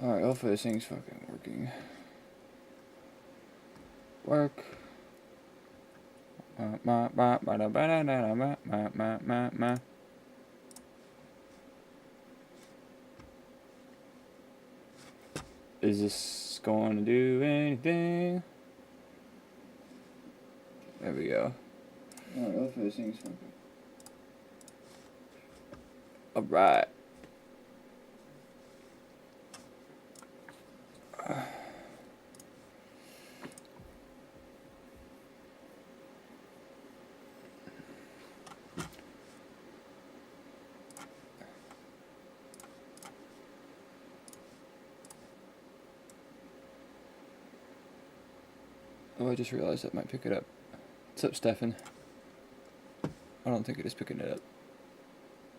Alright, hopefully this thing's fucking working. Work. Is this going to do anything? There we go. Alright, hopefully this thing's fucking. Alright. Oh, I just realized that might pick it up. What's up, Stefan? I don't think it is picking it up.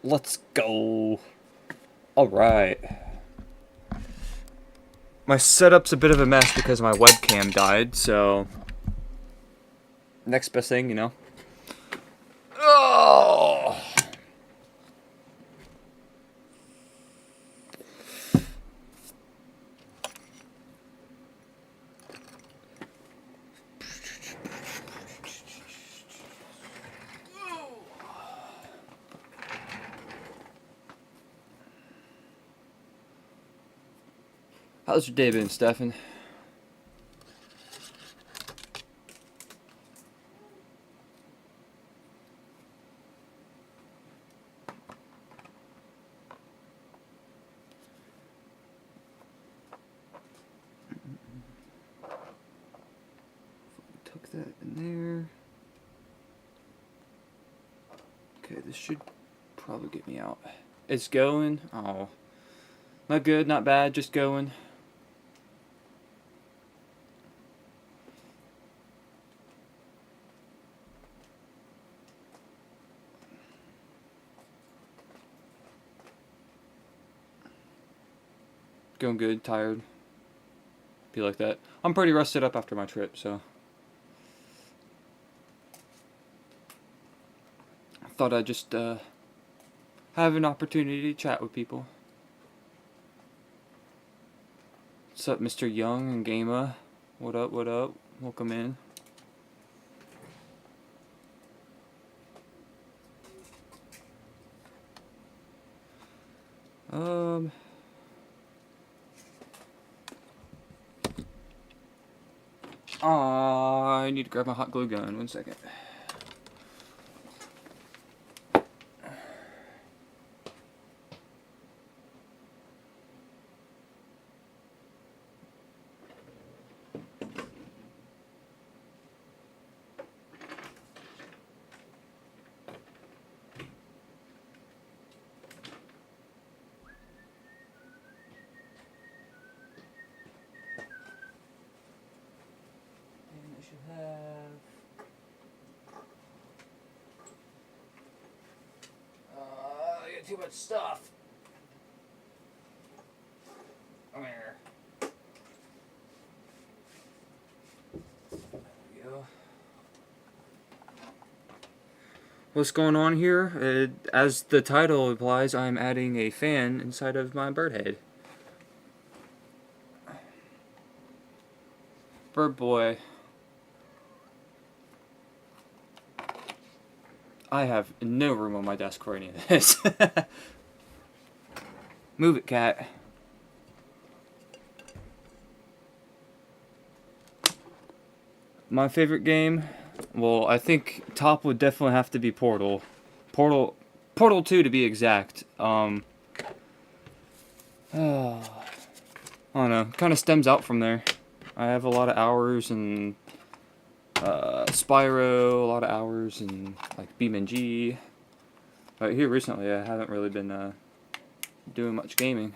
Let's go! Alright. My setup's a bit of a mess because my webcam died, so... Next best thing, you know. Oh! How's your day been, Stefan? Tuck that in there. Okay, this should probably get me out. It's going. Oh. Not good, not bad, just going. Going good, tired. Be like that. I'm pretty rusted up after my trip, so. I thought I'd just have an opportunity to chat with people. What's up, Mr. Young and Gama? What up, what up? Welcome in. I need to grab my hot glue gun. 1 second. Too much stuff. Come here. There we go. What's going on here? As the title implies, I'm adding a fan inside of my bird head. Bird boy. I have no room on my desk for any of this. Move it, cat. My favorite game? Well, I think top would definitely have to be Portal. Portal 2 to be exact. I don't know. Kind of stems out from there. I have a lot of hours and Spyro, a lot of hours, and like BeamNG. But here recently, I haven't really been doing much gaming.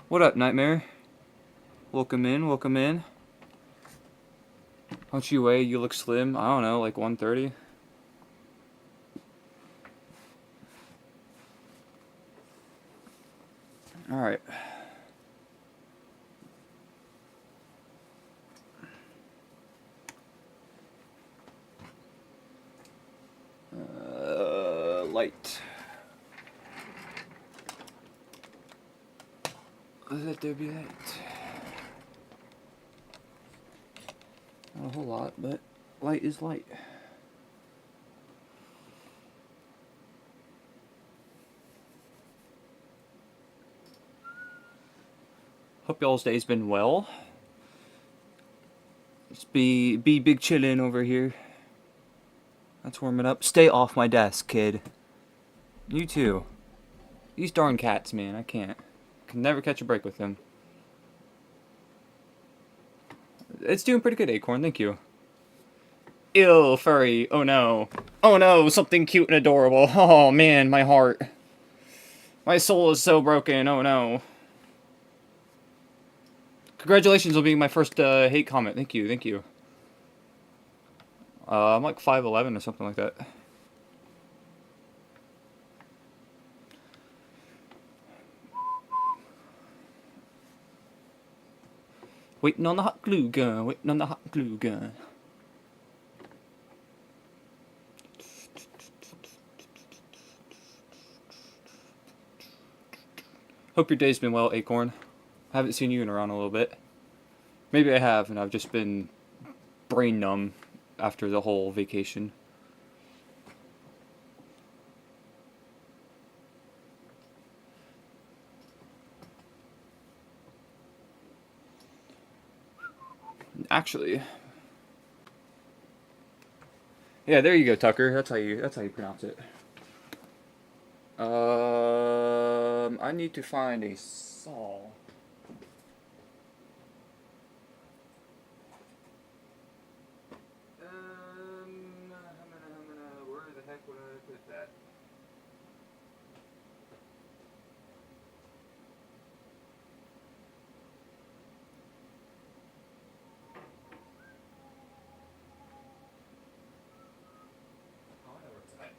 What up, Nightmare? Welcome in, welcome in. How much you weigh? You look slim. I don't know, like 130. Alright. light. Let there be light. Not a whole lot, but light is light. Hope y'all's day's been well. Let's be big chillin' over here. That's warming up. Stay off my desk, kid. You too. These darn cats, man, I can't. Can never catch a break with them. It's doing pretty good, Acorn, thank you. Ew, furry. Oh no. Oh no, something cute and adorable. Oh man, my heart. My soul is so broken, oh no. Congratulations on being my first hate comment. Thank you, thank you. I'm like 5'11" or something like that. Waiting on the hot glue gun, waiting on the hot glue gun. Hope your day's been well, Acorn. I haven't seen you in around a little bit. Maybe I have, and I've just been brain numb after the whole vacation. Actually, yeah, there you go, Tucker. That's how you pronounce it. I need to find a saw. Where the heck would I put that? Oh, I know where it's at.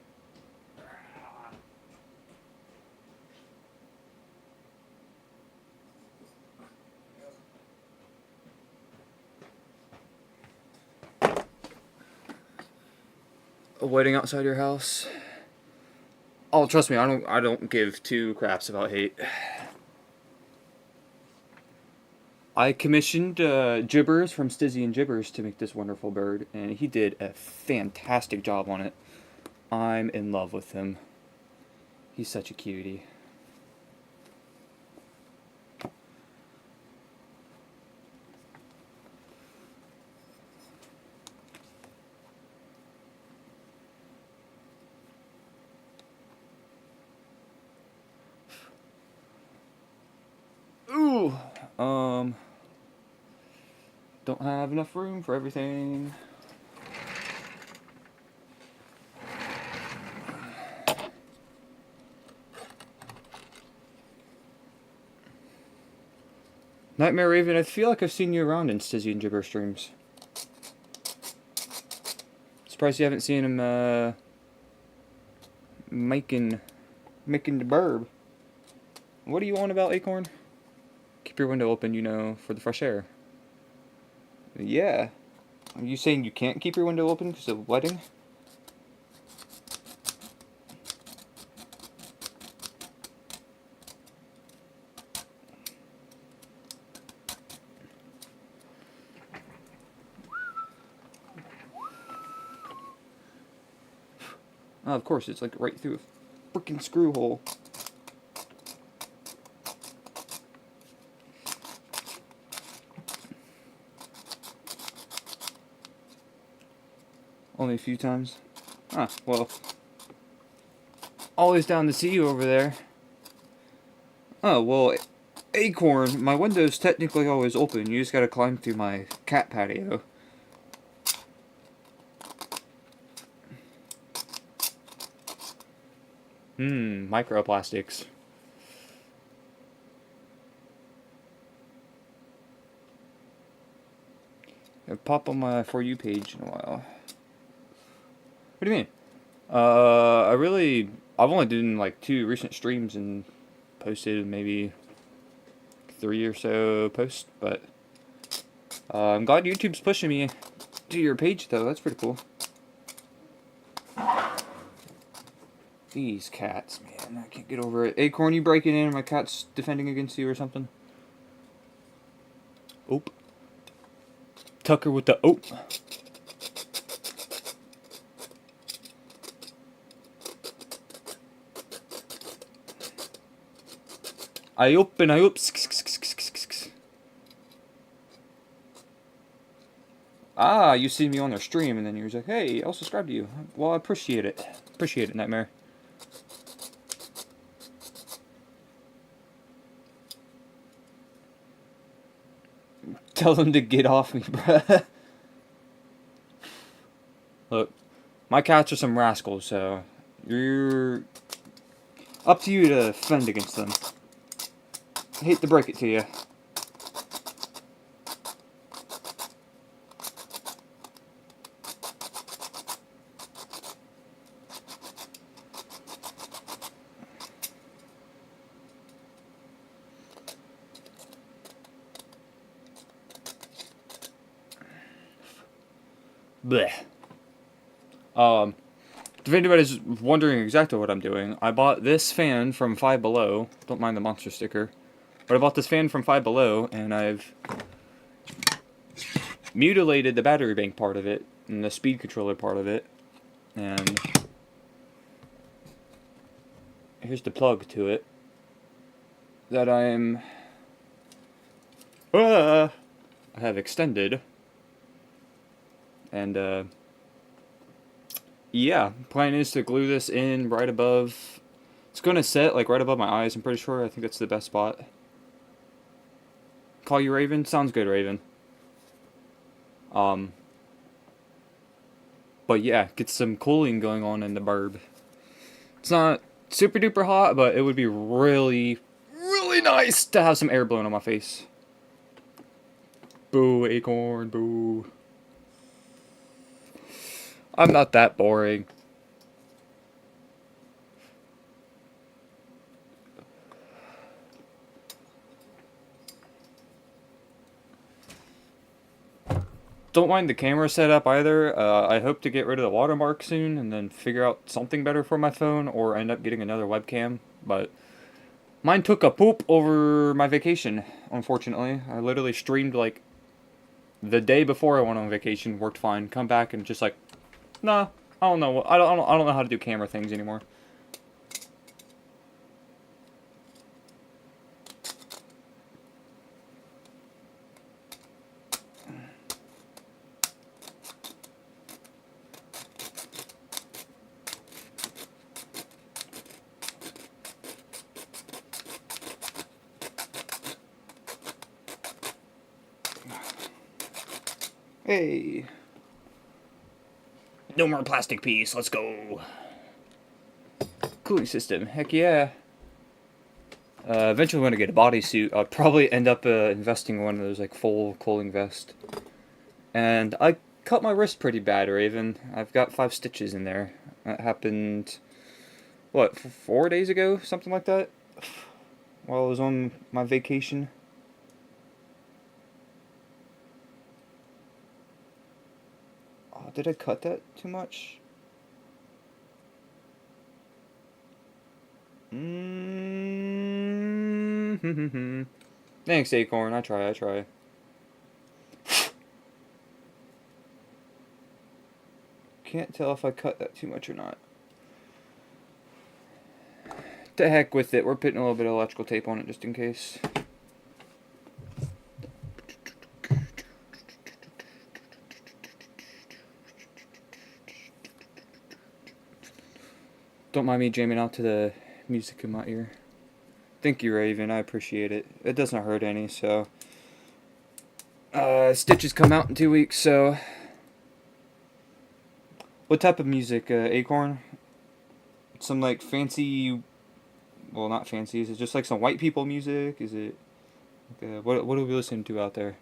A wedding outside your house? Oh, trust me, I don't give two craps about hate. I commissioned Gibbers from Stizzy and Gibbers to make this wonderful bird, and he did a fantastic job on it. I'm in love with him. He's such a cutie. Ooh, don't have enough room for everything. Nightmare Raven, I feel like I've seen you around in Stizzy and Gibber streams. Surprised you haven't seen him, making the burb. What are you on about, Acorn? Keep your window open, you know, for the fresh air. Yeah. Are you saying you can't keep your window open because of the wedding? Oh, of course, it's like right through a freaking screw hole. Only a few times. Ah, well. Always down to see you over there. Oh, well, Acorn, my window's technically always open. You just gotta climb through my cat patio. Microplastics. It'll pop on my For You page in a while. What do you mean? I've only done like 2 recent streams and posted maybe 3 or so posts, but I'm glad YouTube's pushing me to your page though. That's pretty cool. These cats, man, I can't get over it. Acorn, you breaking in? My cat's defending against you or something? Oop. Tucker with the oop. I open, I oop. Ah, you see me on their stream, and then you're like, hey, I'll subscribe to you. Well, I appreciate it. Appreciate it, Nightmare. Tell them to get off me, bruh. Look, my cats are some rascals, so you're up to you to fend against them. I hate to break it to you. Blech. If anybody's wondering exactly what I'm doing, I bought this fan from Five Below. Don't mind the monster sticker. But I bought this fan from Five Below, and I've mutilated the battery bank part of it, and the speed controller part of it. And here's the plug to it. That I have extended. And, yeah, plan is to glue this in right above. It's going to set, like, right above my eyes, I'm pretty sure. I think that's the best spot. Call you Raven? Sounds good, Raven. But yeah, get some cooling going on in the burb. It's not super duper hot, but it would be really, really nice to have some air blown on my face. Boo, Acorn, boo. I'm not that boring. Don't mind the camera setup either. I hope to get rid of the watermark soon and then figure out something better for my phone or end up getting another webcam. But mine took a poop over my vacation, unfortunately. I literally streamed like the day before I went on vacation, worked fine, come back and just like, nah, I don't know. I don't know how to do camera things anymore. Hey. No more plastic piece, let's go. Cooling system, heck yeah. Eventually when I get a bodysuit, I'll probably end up investing in one of those like full cooling vest. And I cut my wrist pretty bad, Raven. I've got 5 stitches in there. That happened, what, 4 days ago? Something like that? While I was on my vacation. Did I cut that too much? Thanks, Acorn. I try. Can't tell if I cut that too much or not. To heck with it. We're putting a little bit of electrical tape on it just in case. Don't mind me jamming out to the music in my ear. Thank you, Raven. I appreciate it. It doesn't hurt any, so. Stitches come out in 2 weeks, so. What type of music, Acorn? Some, like, fancy. Well, not fancy. Is it just, like, some white people music? Is it. Like, what are we listening to out there?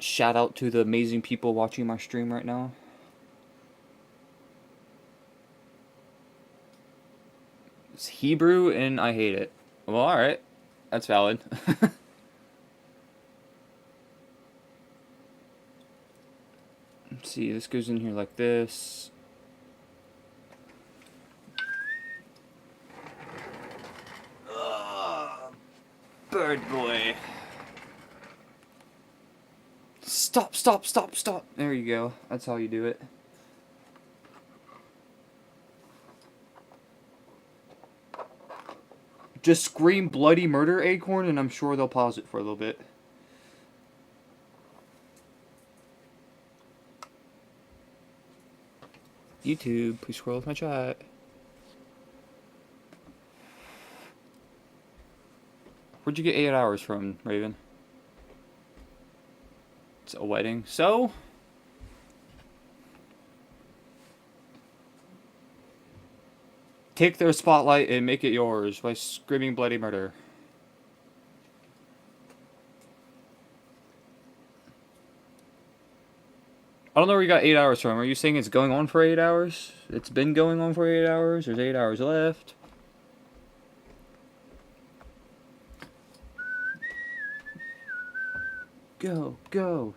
Shout out to the amazing people watching my stream right now. It's Hebrew and I hate it. Well, alright. That's valid. Let's see, this goes in here like this. Bird boy. Stop, stop, stop, stop. There you go. That's how you do it. Just scream bloody murder, Acorn, and I'm sure they'll pause it for a little bit. YouTube, please scroll with my chat. Where'd you get 8 hours from, Raven? It's a wedding. So? Take their spotlight and make it yours by screaming bloody murder. I don't know where you got 8 hours from. Are you saying it's going on for 8 hours? It's been going on for 8 hours? There's 8 hours left. Go, go.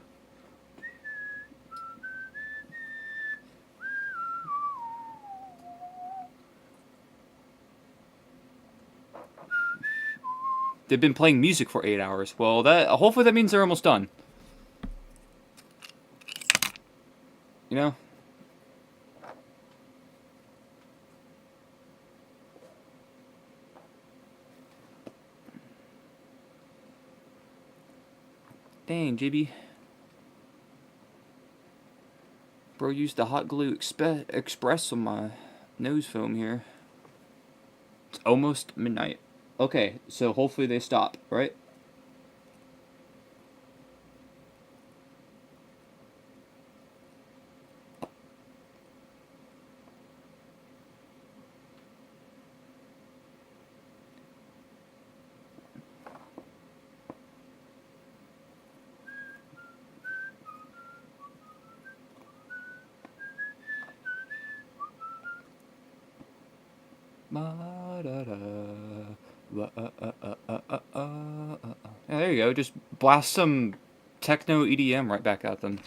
They've been playing music for 8 hours. Well, hopefully that means they're almost done. You know? Dang, JB. Bro used the hot glue express on my nose foam here. It's almost midnight. Okay, so hopefully they stop, right? Yeah, there you go. Just blast some techno EDM right back at them.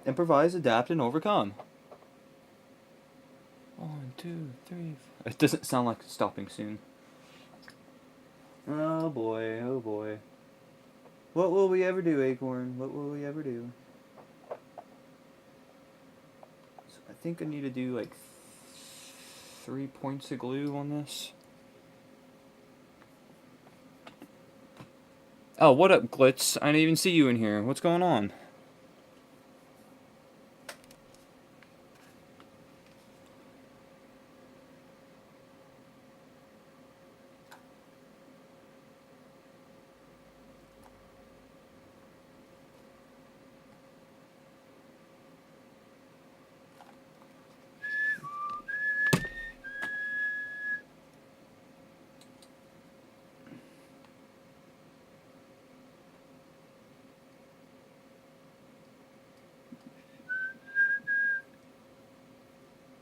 Improvise, adapt, and overcome. 1, 2, 3, 4. It doesn't sound like it's stopping soon. Oh boy, oh boy. What will we ever do, Acorn? What will we ever do? So I think I need to do like 3 points of glue on this. Oh, what up, Glitz? I didn't even see you in here. What's going on?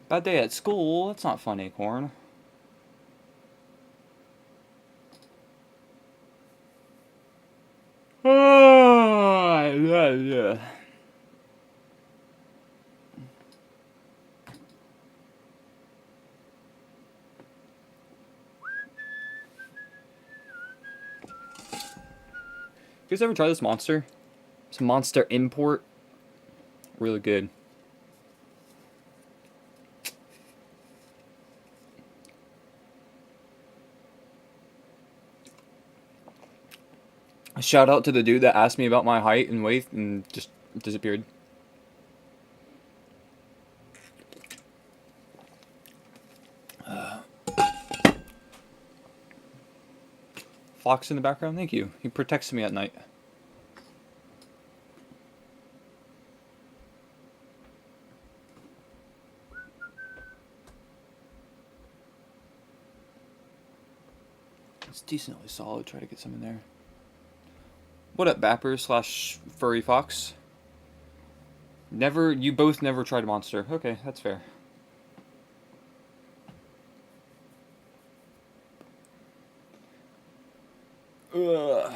Bad day at school? That's not fun, Acorn. Yeah. You guys ever try this monster? This monster import? Really good. Shout out to the dude that asked me about my height and weight and just disappeared. Fox in the background, thank you. He protects me at night. It's decently solid. Try to get some in there. What up, Bapper slash Furry Fox? You both never tried Monster. Okay, that's fair. Ugh.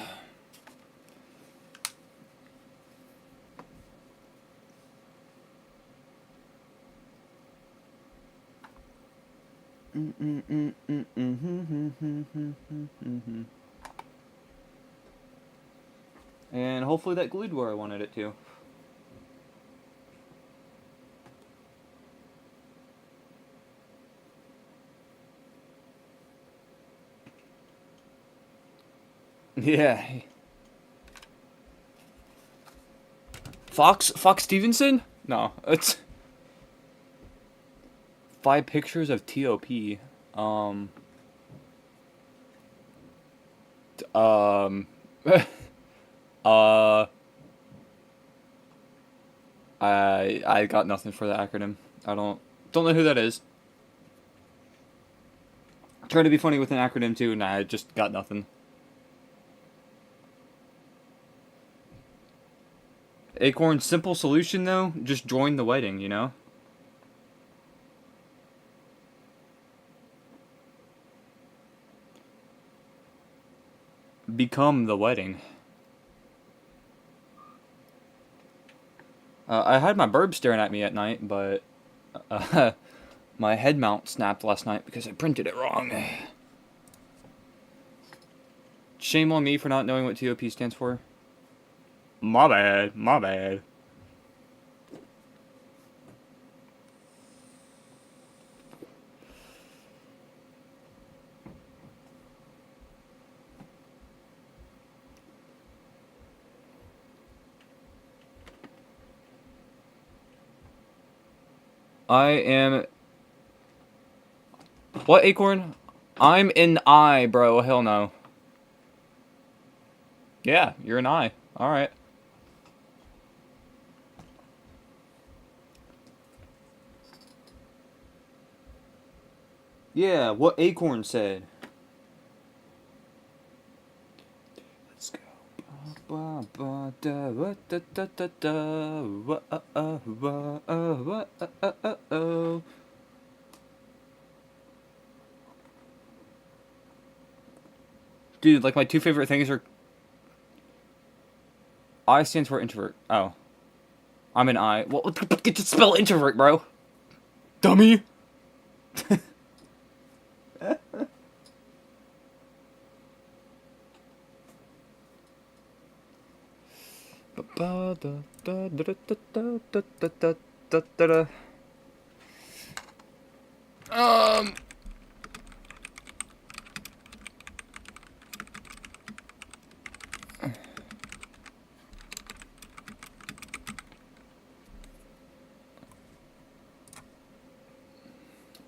And hopefully that glued where I wanted it to. Yeah. Fox Stevenson? No, it's 5 pictures of TOP. I got nothing for the acronym. I don't know who that is. Trying to be funny with an acronym too, and I just got nothing. Acorn's simple solution though, just join the wedding, you know? Become the wedding. I had my burb staring at me at night, but my head mount snapped last night because I printed it wrong. Shame on me for not knowing what TOP stands for. My bad, my bad. I am... What, Acorn? I'm an I, bro. Hell no. Yeah, you're an I. Alright. Yeah, what Acorn said. Let's go. Dude, like my 2 favorite things are... I stands for introvert. Oh. I'm an I. Well, get to spell introvert, bro. Dummy.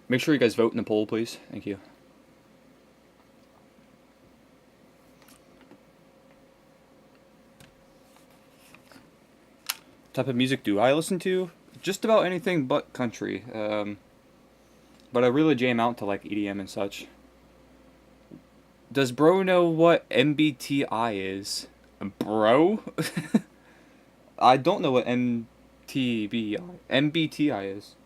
Make sure you guys vote in the poll, please. Thank you. What type of music do I listen to? Just about anything but country. But I really jam out to like EDM and such. Does bro know what MBTI is? Bro? I don't know what MBTI is.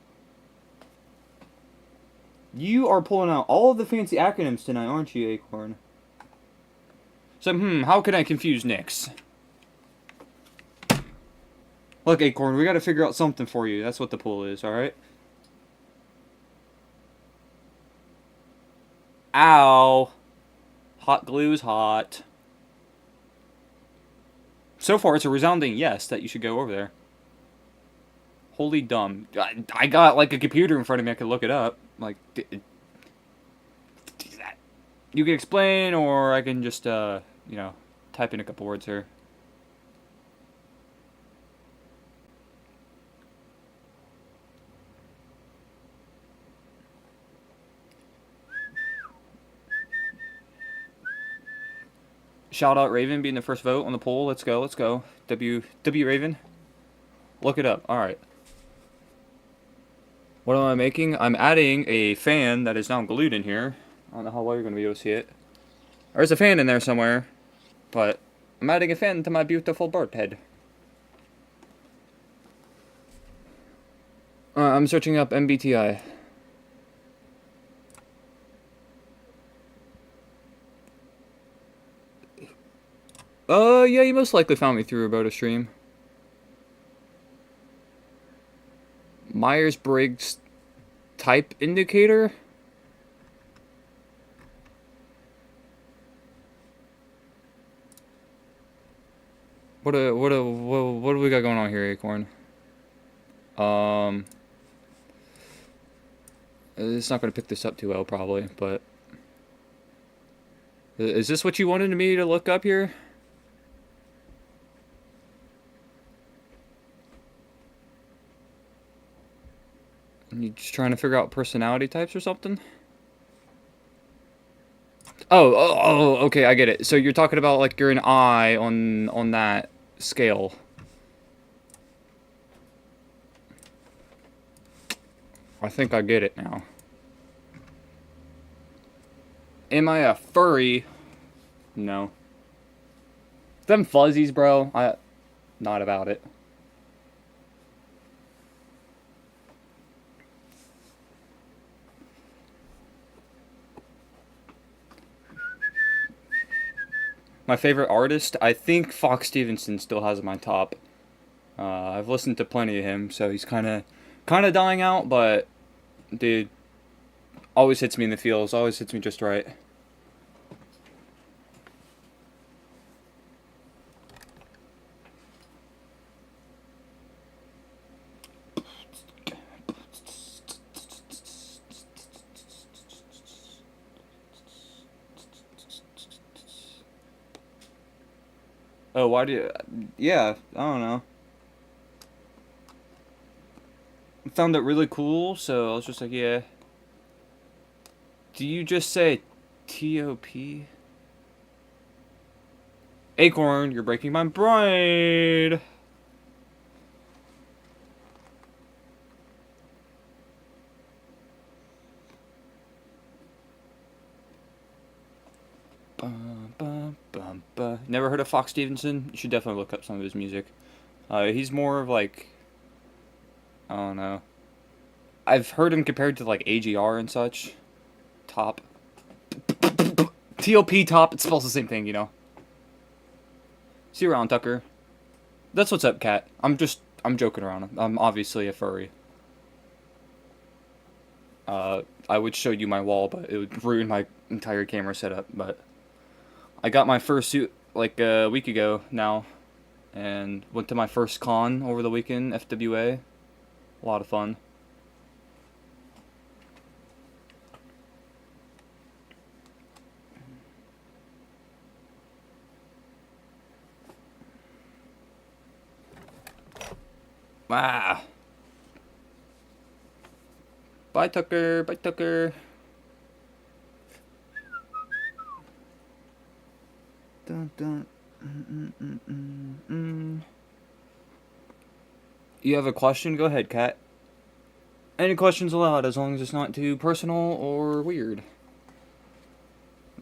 You are pulling out all of the fancy acronyms tonight, aren't you, Acorn? So, how can I confuse Nyx? Look, Acorn, we gotta figure out something for you. That's what the pool is, alright? Ow! Hot glue is hot. So far, it's a resounding yes that you should go over there. Holy dumb. I got, like, a computer in front of me. I could look it up. Like, you can explain, or I can just, you know, type in a couple words here. Shout out Raven being the first vote on the poll. Let's go, let's go. W Raven. Look it up. Alright. What am I making? I'm adding a fan that is now glued in here. I don't know how well you're going to be able to see it. There's a fan in there somewhere, but I'm adding a fan to my beautiful bird head. I'm searching up MBTI. Yeah, you most likely found me through about a stream. Myers-Briggs type indicator? What do we got going on here, Acorn? It's not going to pick this up too well, probably, but... Is this what you wanted me to look up here? You just trying to figure out personality types or something? Oh, okay, I get it. So you're talking about, like, you're an I on that scale. I think I get it now. Am I a furry? No. Them fuzzies, bro. Not about it. My favorite artist, I think Fox Stevenson still has my top. I've listened to plenty of him, so he's kind of dying out, but dude, always hits me in the feels, always hits me just right. Oh, why do you... Yeah, I don't know. I found it really cool, so I was just like, yeah. Do you just say T-O-P? Acorn, you're breaking my brain! Never heard of Fox Stevenson? You should definitely look up some of his music. He's more of like... I don't know. I've heard him compared to like AGR and such. Top. T-O-P top, it spells the same thing, you know. See you around, Tucker. That's what's up, Cat. I'm joking around. I'm obviously a furry. I would show you my wall, but it would ruin my entire camera setup, but... I got my fursuit like a week ago now, and went to my first con over the weekend, FWA. A lot of fun. Ah. Bye, Tucker. Bye, Tucker. Dun, dun. You have a question? Go ahead, Kat. Any questions allowed, as long as it's not too personal or weird.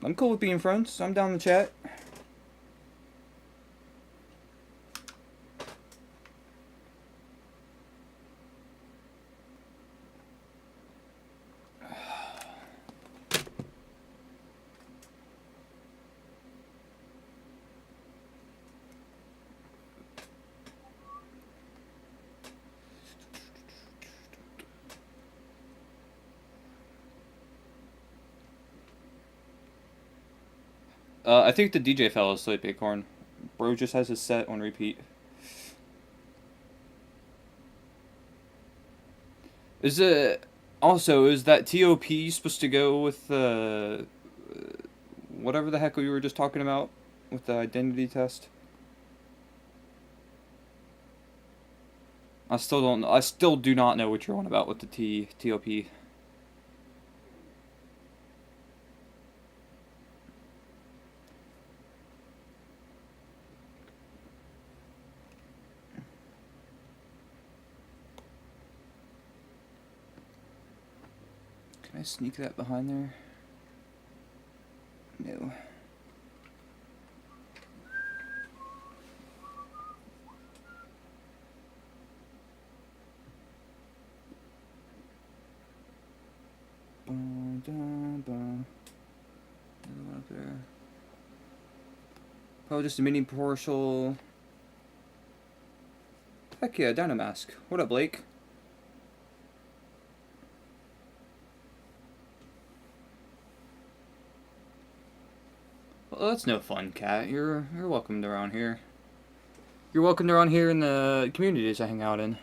I'm cool with being friends. I'm down to chat. I think the DJ fell asleep, Acorn. Bro just has his set on repeat. Is it... Also, is that TOP supposed to go with whatever the heck we were just talking about with the identity test? I still do not know what you're on about with the TOP. Can I sneak that behind there? No. Oh, just a mini partial. Heck yeah, Dynamask. What up, Blake? Well, that's no fun, Cat. You're welcomed around here. You're welcomed around here in the communities I hang out in.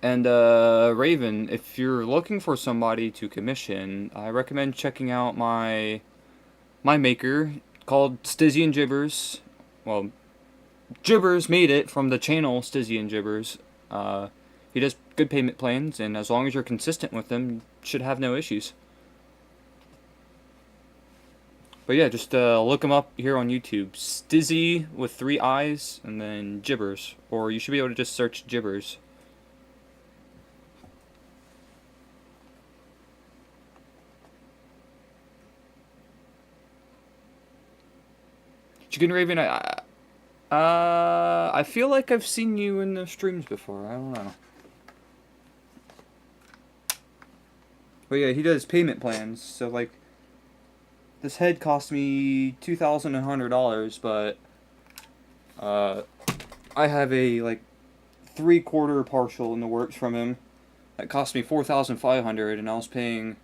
And Raven, if you're looking for somebody to commission, I recommend checking out my maker called Stizzy and Gibbers. Well, Gibbers made it from the channel Stizzy and Gibbers. He does good payment plans, and as long as you're consistent with them, you should have no issues. But yeah, just look him up here on YouTube. Stizzy with 3 eyes, and then Gibbers. Or you should be able to just search Gibbers. Chicken Raven, I feel like I've seen you in the streams before. I don't know. But yeah, he does payment plans. So like, this head cost me $2,100, but I have a like 3/4 partial in the works from him. That cost me $4,500, and I was paying.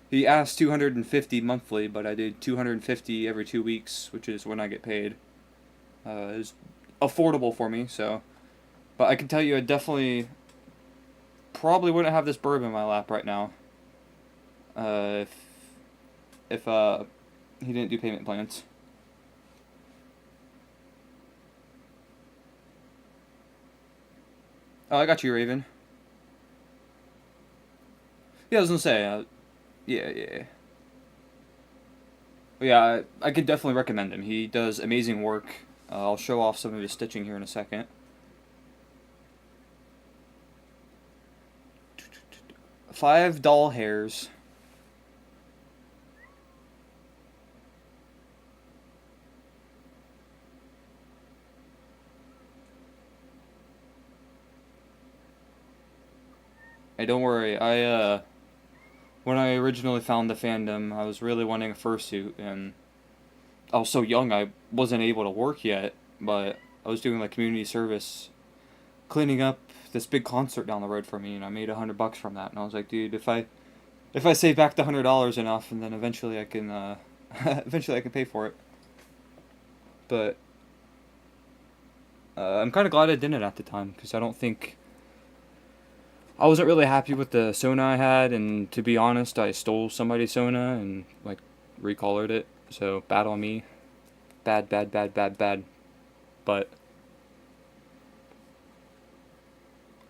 He asked $250 monthly, but I did $250 every 2 weeks, which is when I get paid. It's affordable for me, so. But I can tell you, I definitely probably wouldn't have this burb in my lap right now. If he didn't do payment plans. Oh, I got you, Raven. Yeah, I was gonna say, yeah. But yeah, I could definitely recommend him. He does amazing work. I'll show off some of his stitching here in a second. Five doll hairs. Hey, don't worry. When I originally found the fandom, I was really wanting a fursuit, and I was so young I wasn't able to work yet, but I was doing like community service, cleaning up this big concert down the road for me, and I made $100 from that. And I was like, dude, if I save back the $100 enough, and then eventually I can eventually I can pay for it. But I'm kind of glad I didn't at the time, because I don't think. I wasn't really happy with the Sona I had, and to be honest, I stole somebody's Sona and like recolored it. So bad on me. Bad. But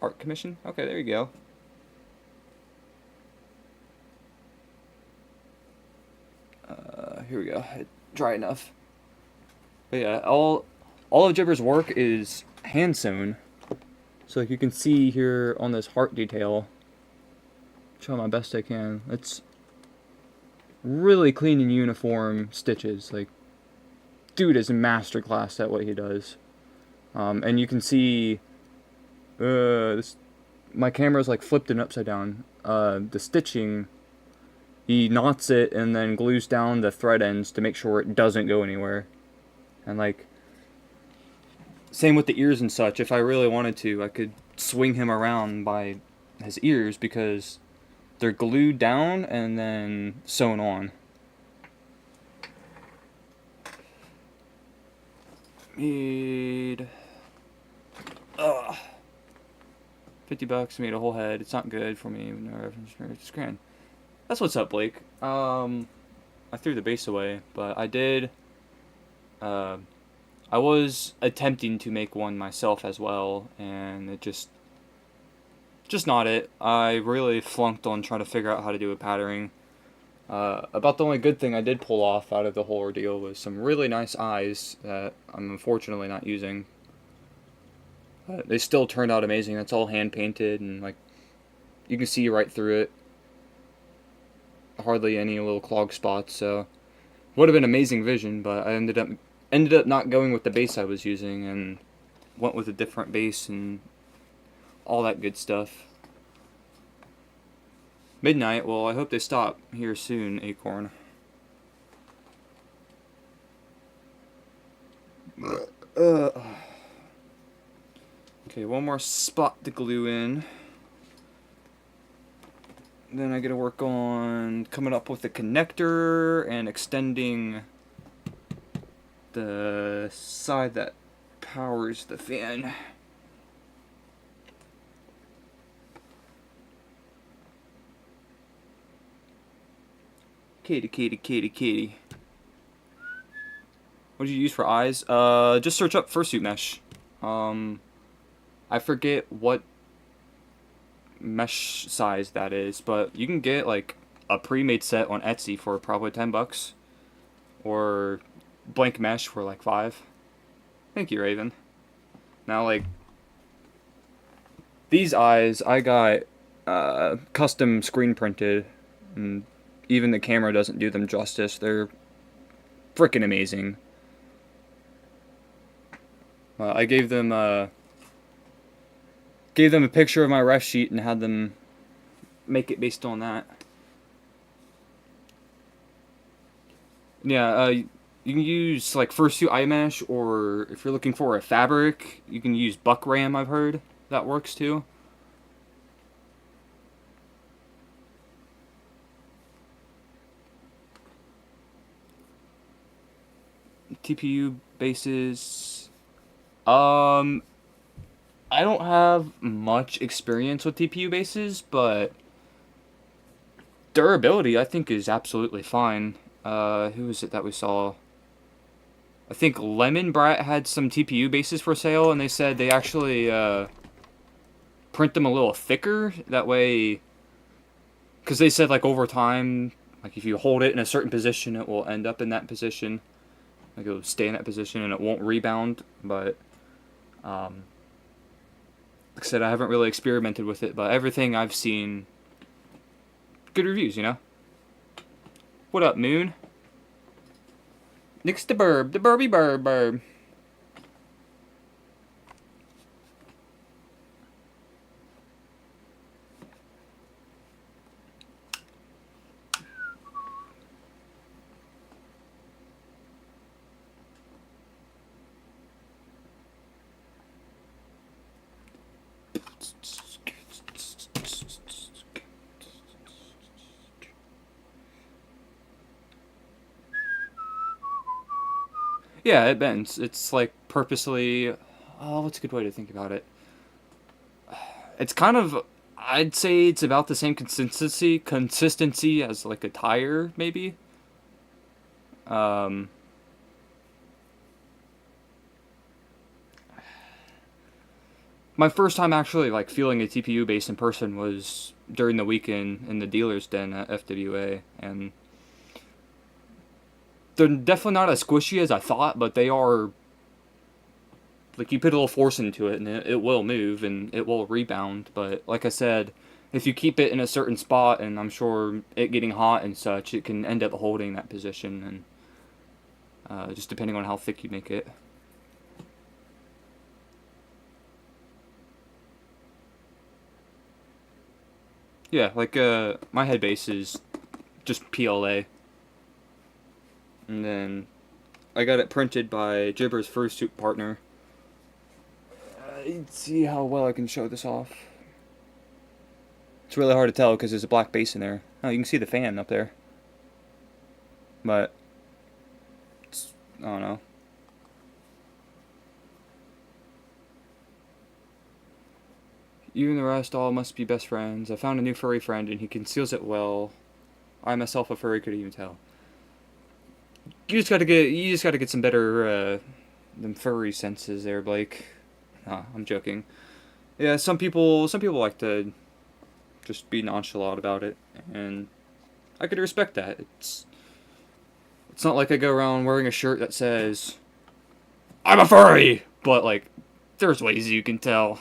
art commission? Okay, there you go. Here we go. Dry enough. But yeah, all of Jibber's work is hand sewn. So like you can see here on this heart detail, try my best I can. It's really clean and uniform stitches. Like, dude is a masterclass at what he does. And you can see, my camera's like flipped and upside down. The stitching, he knots it and then glues down the thread ends to make sure it doesn't go anywhere. And like, same with the ears and such. If I really wanted to, I could swing him around by his ears because they're glued down and then sewn on. Made $50, made a whole head. It's not good for me. No reference. It's grand. That's what's up, Blake. I threw the base away, but I did. I was attempting to make one myself as well, and it just not it. I really flunked on trying to figure out how to do a patterning. About the only good thing I did pull off out of the whole ordeal was some really nice eyes that I'm unfortunately not using. They still turned out amazing. That's all hand painted, and like you can see right through it. Hardly any little clog spots, so would have been amazing vision, but I ended up not going with the base I was using and went with a different base and all that good stuff. Midnight? Well, I hope they stop here soon, Acorn. Okay, one more spot to glue in. Then I gotta work on coming up with a connector and extending the side that powers the fan. Kitty, kitty, kitty, kitty. What did you use for eyes? Just search up fursuit mesh. I forget what mesh size that is, but you can get like a pre-made set on Etsy for probably $10, or blank mesh for like $5. Thank you, Raven. Now, like, these eyes I got custom screen printed, and even the camera doesn't do them justice. They're freaking amazing. I gave them a picture of my ref sheet and had them make it based on that. Yeah, you can use like fursuit eye mesh, or if you're looking for a fabric, you can use buck ram. I've heard that works too. TPU bases. I don't have much experience with TPU bases, but durability I think is absolutely fine. Who is it that we saw? I think Lemon Brat had some TPU bases for sale, and they said they actually print them a little thicker. That way, because they said like over time, like if you hold it in a certain position, it will end up in that position. Like it'll stay in that position and it won't rebound. But like I said, I haven't really experimented with it, but everything I've seen, good reviews, you know? What up, Moon? Nick's the burb, the burby burb. Yeah, it bends. It's like purposely. Oh, what's a good way to think about it? It's kind of. I'd say it's about the same consistency as like a tire, maybe. Um, my first time actually like feeling a TPU base in person was during the weekend in the dealer's den at FWA, and they're definitely not as squishy as I thought, but they are. Like, you put a little force into it, and it will move, and it will rebound. But, like I said, if you keep it in a certain spot, and I'm sure it getting hot and such, it can end up holding that position, and just depending on how thick you make it. Yeah, like, my head base is just PLA. And then I got it printed by Jibber's fursuit partner. Let's see how well I can show this off. It's really hard to tell because there's a black base in there. Oh, you can see the fan up there. But, I don't know. You and the rest all must be best friends. I found a new furry friend and he conceals it well. I myself, a furry, could even tell. You just gotta get some better than furry senses there, Blake. Nah, I'm joking. Yeah, some people like to just be nonchalant about it, and I could respect that. It's not like I go around wearing a shirt that says I'm a furry, but like there's ways you can tell.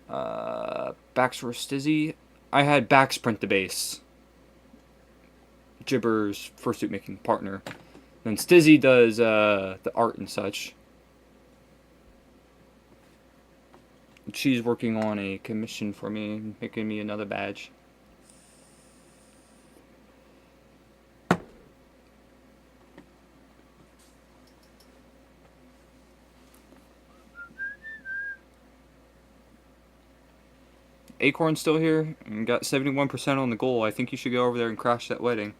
Backs for Stizzy. I had Backs print the base. Jibber's fursuit making partner. Then Stizzy does the art and such. She's working on a commission for me, making me another badge. Acorn's still here and got 71% on the goal. I think you should go over there and crash that wedding.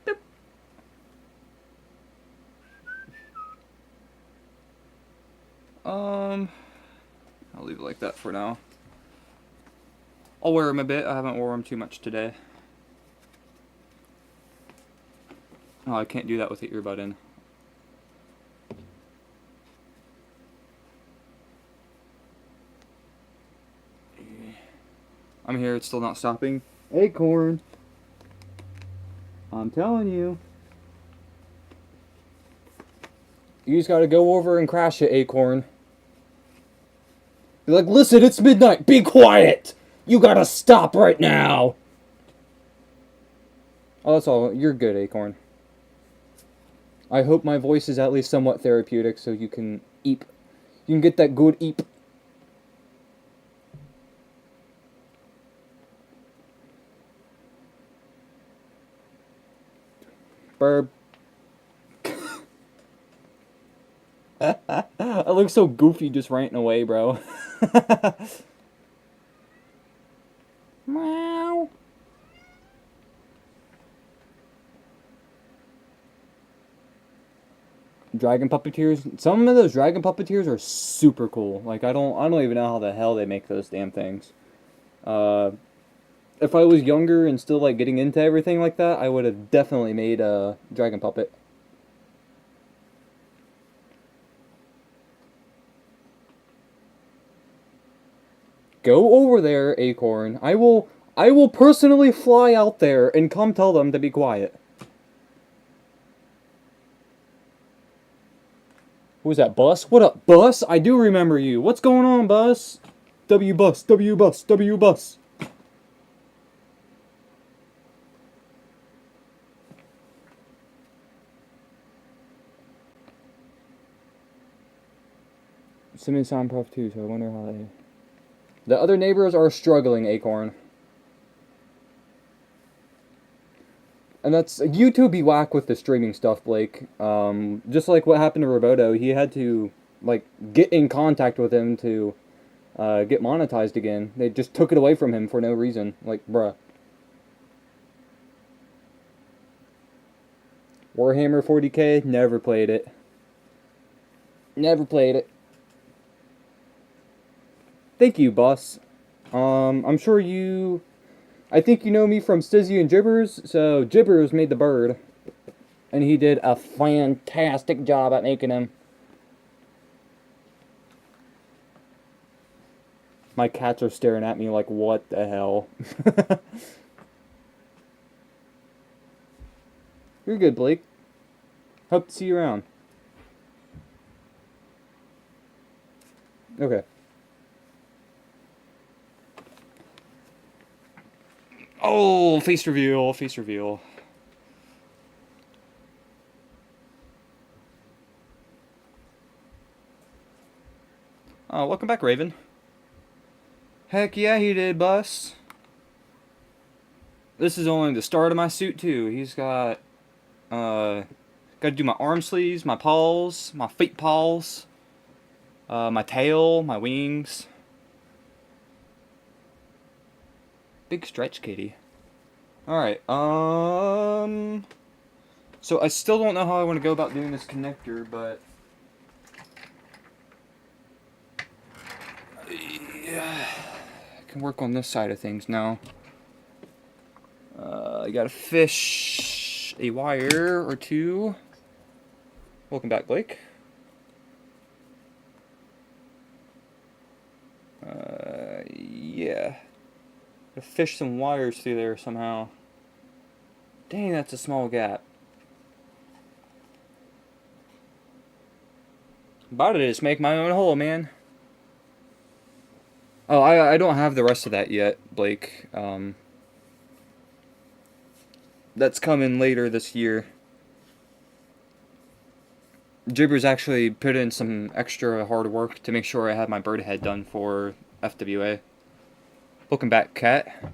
Boop. I'll leave it like that for now. I'll wear them a bit. I haven't worn them too much today. Oh, I can't do that with the earbud in. I'm here, it's still not stopping. Acorn. I'm telling you. You just gotta go over and crash it, Acorn. You're like, listen, it's midnight, be quiet! You gotta stop right now! Oh, that's all. You're good, Acorn. I hope my voice is at least somewhat therapeutic so you can eep. You can get that good eep. Burb. I look so goofy just ranting away, bro. Meow. Dragon puppeteers. Some of those dragon puppeteers are super cool. Like I don't even know how the hell they make those damn things. If I was younger and still like getting into everything like that, I would have definitely made a dragon puppet. Go over there, Acorn. I will personally fly out there and come tell them to be quiet. Who's that, Bus? What up, Bus? I do remember you. What's going on, Bus? W-Bus, W-Bus, W-Bus. Simmons Soundproof too, so I wonder how they... The other neighbors are struggling, Acorn. And that's... YouTube be whack with the streaming stuff, Blake. Just like what happened to Roboto, he had to, like, get in contact with him to get monetized again. They just took it away from him for no reason. Like, bruh. Warhammer 40k, never played it. Never played it. Thank you, Boss. I'm sure you... I think you know me from Stizzy and Gibbers, so Gibbers made the bird. And he did a fantastic job at making him. My cats are staring at me like, what the hell? You're good, Blake. Hope to see you around. Okay. Oh, face reveal, face reveal. Oh, welcome back, Raven. Heck yeah, he did, Bus. This is only the start of my suit, too. He's got, got to do my arm sleeves, my paws, my feet paws, my tail, my wings. Big stretch, kitty. Alright, so I still don't know how I want to go about doing this connector, but... yeah, I can work on this side of things now. I gotta fish a wire or two. Welcome back, Blake. Yeah. Gotta fish some wires through there somehow. Dang, that's a small gap. About to just make my own hole, man. Oh, I don't have the rest of that yet, Blake. That's coming later this year. Jibber's actually put in some extra hard work to make sure I had my bird head done for FWA. Welcome back, Cat.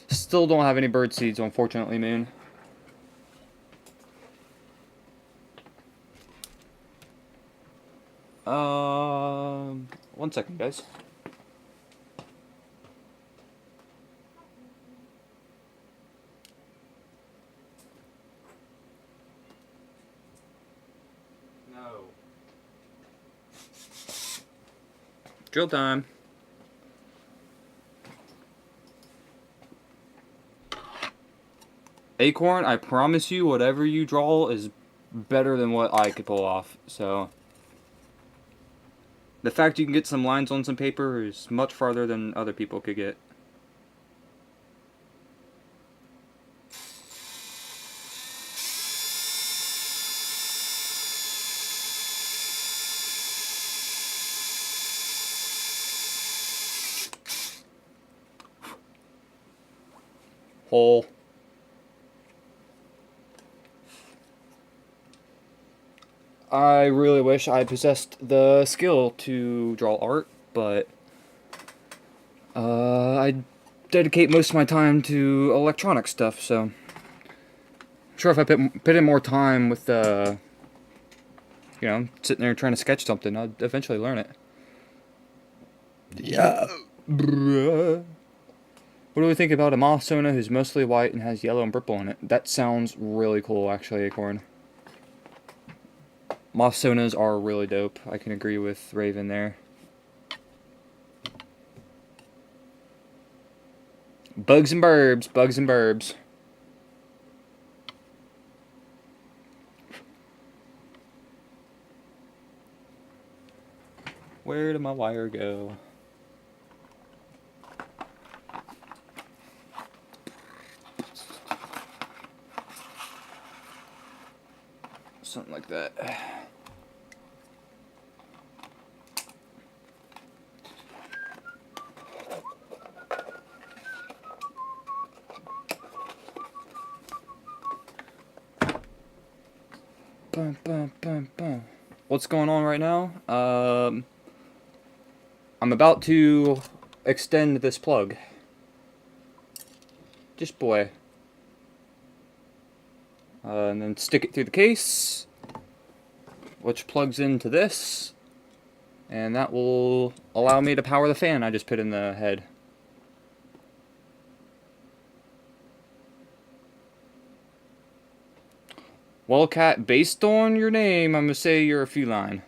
Still don't have any bird seeds, unfortunately, Moon. One second, guys. No. Drill time. Acorn, I promise you, whatever you draw is better than what I could pull off, so... The fact you can get some lines on some paper is much farther than other people could get. Hole. I really wish I possessed the skill to draw art, but I dedicate most of my time to electronic stuff, so I'm sure if I put in more time with you know, sitting there trying to sketch something, I'd eventually learn it. Yeah. What do we think about a moth sona who's mostly white and has yellow and purple in it? That sounds really cool, actually, Acorn. Moth sonas are really dope. I can agree with Raven there. Bugs and burbs, bugs and burbs. Where did my wire go? Something like that. Bum, bum, bum, bum. What's going on right now? I'm about to extend this plug. Just boy. And then stick it through the case, which plugs into this, and that will allow me to power the fan I just put in the head. Well, Cat, based on your name, I'm going to say you're a feline.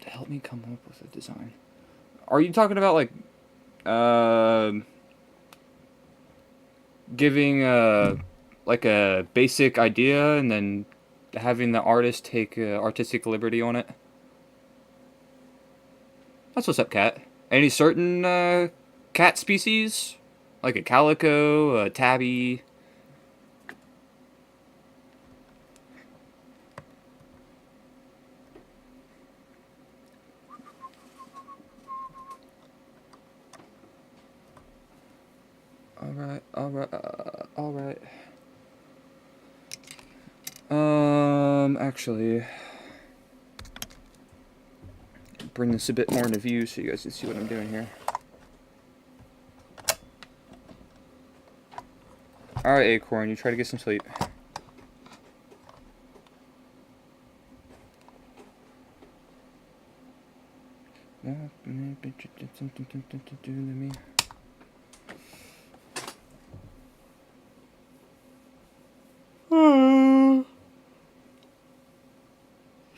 To help me come up with a design. Are you talking about, like, giving like a basic idea and then having the artist take artistic liberty on it? That's what's up, Cat. Any certain cat species? Like a calico, a tabby? Alright, alright, alright. Actually, bring this a bit more into view so you guys can see what I'm doing here. Alright, Acorn, you try to get some sleep.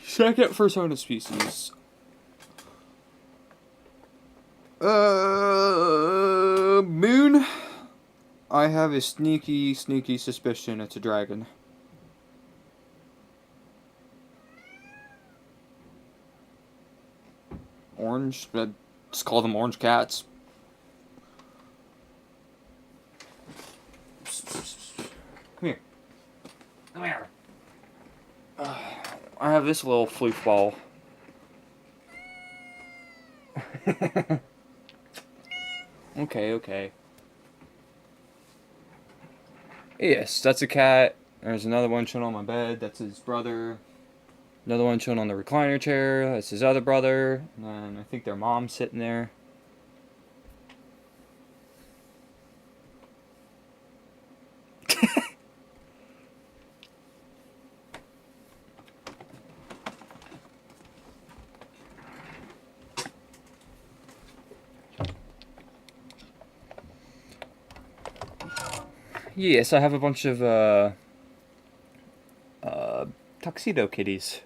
Second fursona species. Moon. I have a sneaky suspicion it's a dragon. Orange. Let's call them orange cats. I have this little floof ball. Okay, okay. Yes, that's a cat. There's another one chilling on my bed. That's his brother. Another one chilling on the recliner chair. That's his other brother. And I think their mom's sitting there. Yes, I have a bunch of tuxedo kitties.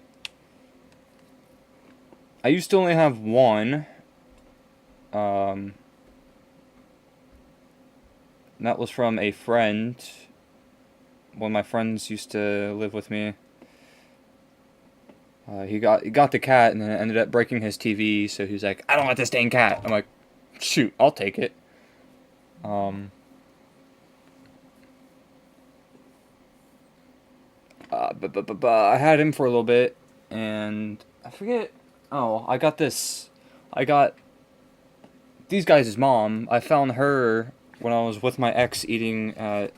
I used to only have one. Um, that was from a friend. One of my friends used to live with me. He got the cat and then it ended up breaking his TV. So he was like, "I don't want this dang cat." I'm like, "Shoot, I'll take it." Um, but I had him for a little bit, and I forget. Oh, I got this. I got these guys' mom. I found her when I was with my ex eating at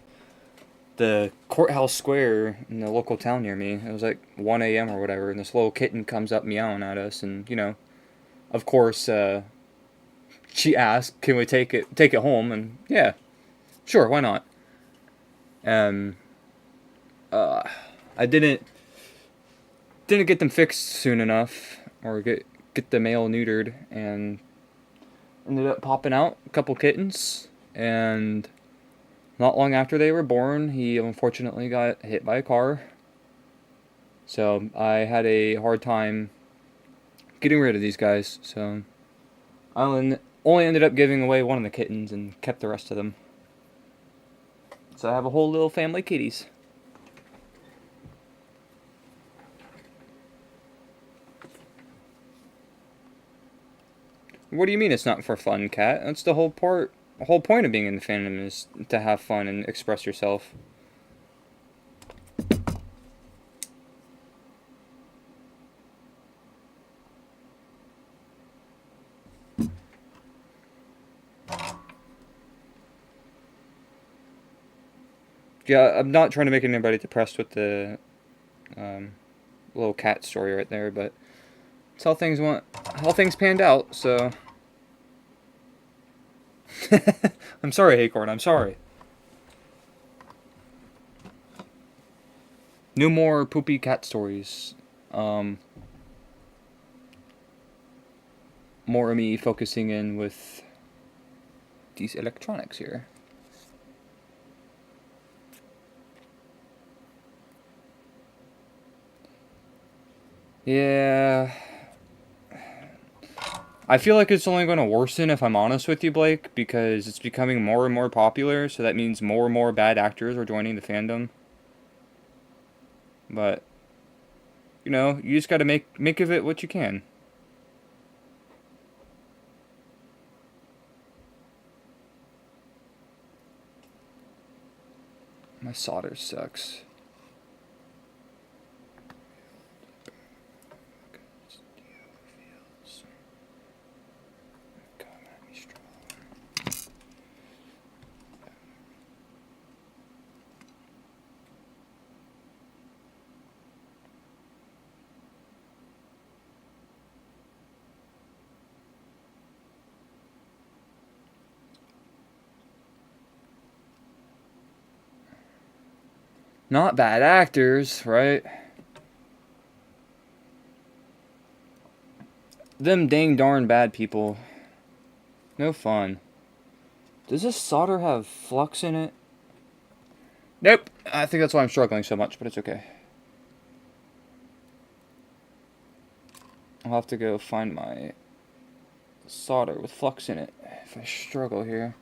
the courthouse square in the local town near me. It was like 1 a.m. or whatever, and this little kitten comes up meowing at us, and of course, she asked, "Can we take it home?" And yeah, sure, why not? Um, uh, I didn't get them fixed soon enough, or get the male neutered, and ended up popping out a couple kittens, and not long after they were born, he unfortunately got hit by a car. So I had a hard time getting rid of these guys. So I only ended up giving away one of the kittens and kept the rest of them. So I have a whole little family of kitties. What do you mean it's not for fun, Cat? That's the whole part. The whole point of being in the fandom is to have fun and express yourself. Yeah, I'm not trying to make anybody depressed with the um, little cat story right there, but it's how things panned out. So I'm sorry, Acorn. I'm sorry. No more poopy cat stories. Um, more of me focusing in with these electronics here. Yeah. I feel like it's only going to worsen if I'm honest with you, Blake, because it's becoming more and more popular, so that means more and more bad actors are joining the fandom. But you just got to make of it what you can. My solder sucks. Not bad actors, right? Them dang darn bad people. No fun. Does this solder have flux in it? Nope. I think that's why I'm struggling so much, but it's okay. I'll have to go find my solder with flux in it if I struggle here.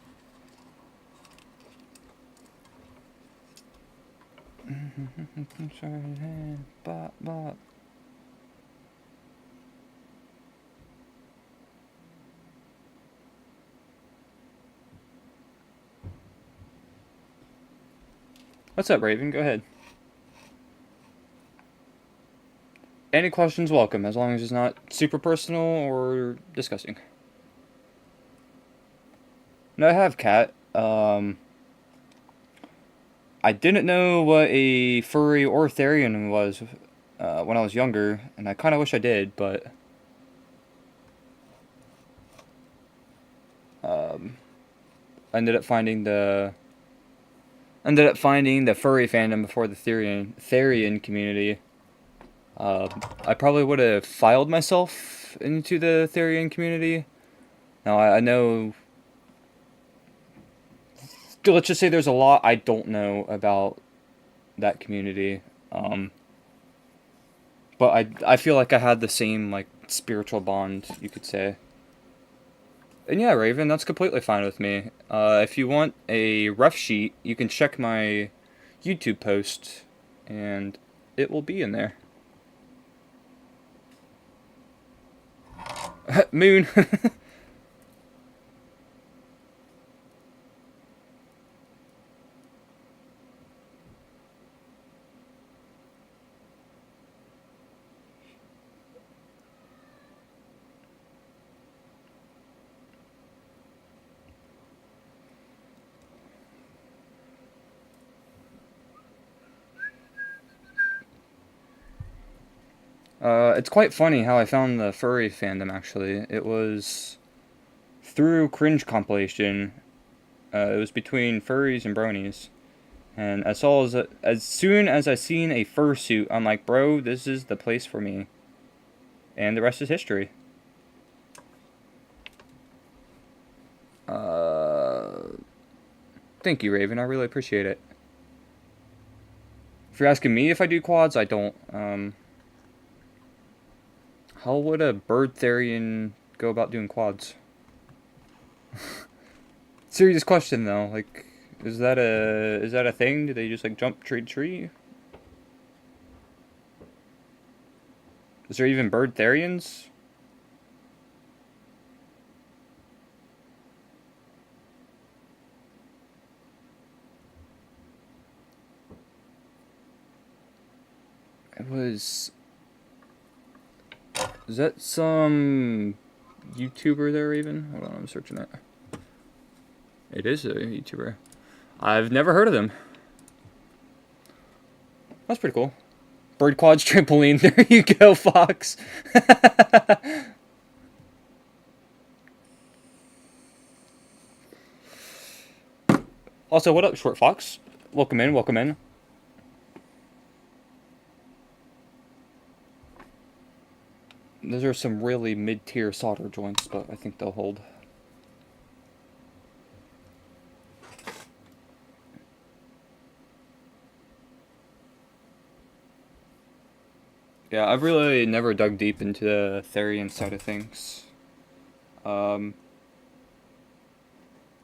Bop, bop. What's up, Raven? Go ahead. Any questions welcome, as long as it's not super personal or disgusting. No, I have cat. I didn't know what a furry or therian was when I was younger, and I kind of wish I did, but I ended up finding the furry fandom before the therian community. I probably would have filed myself into the therian community. Now I know. Let's just say there's a lot I don't know about that community. But I feel like I had the same like spiritual bond, you could say. And yeah, Raven, that's completely fine with me. If you want a ref sheet, you can check my YouTube post, and it will be in there. Moon. It's quite funny how I found the furry fandom, actually. It was through Cringe compilation. It was between furries and bronies. And as soon as I seen a fursuit, I'm like, bro, this is the place for me. And the rest is history. Thank you, Raven. I really appreciate it. If you're asking me if I do quads, I don't. How would a bird therian go about doing quads? Serious question though. Like, is that a thing? Do they just like jump tree to tree? Is there even bird therians? It was. Is that some YouTuber there even? Hold on, I'm searching it. It is a YouTuber. I've never heard of them. That's pretty cool. Bird quads trampoline. There you go, Fox. Also, what up, Short Fox? Welcome in, welcome in. Those are some really mid-tier solder joints, but I think they'll hold. Yeah, I've really never dug deep into the therian side of things. I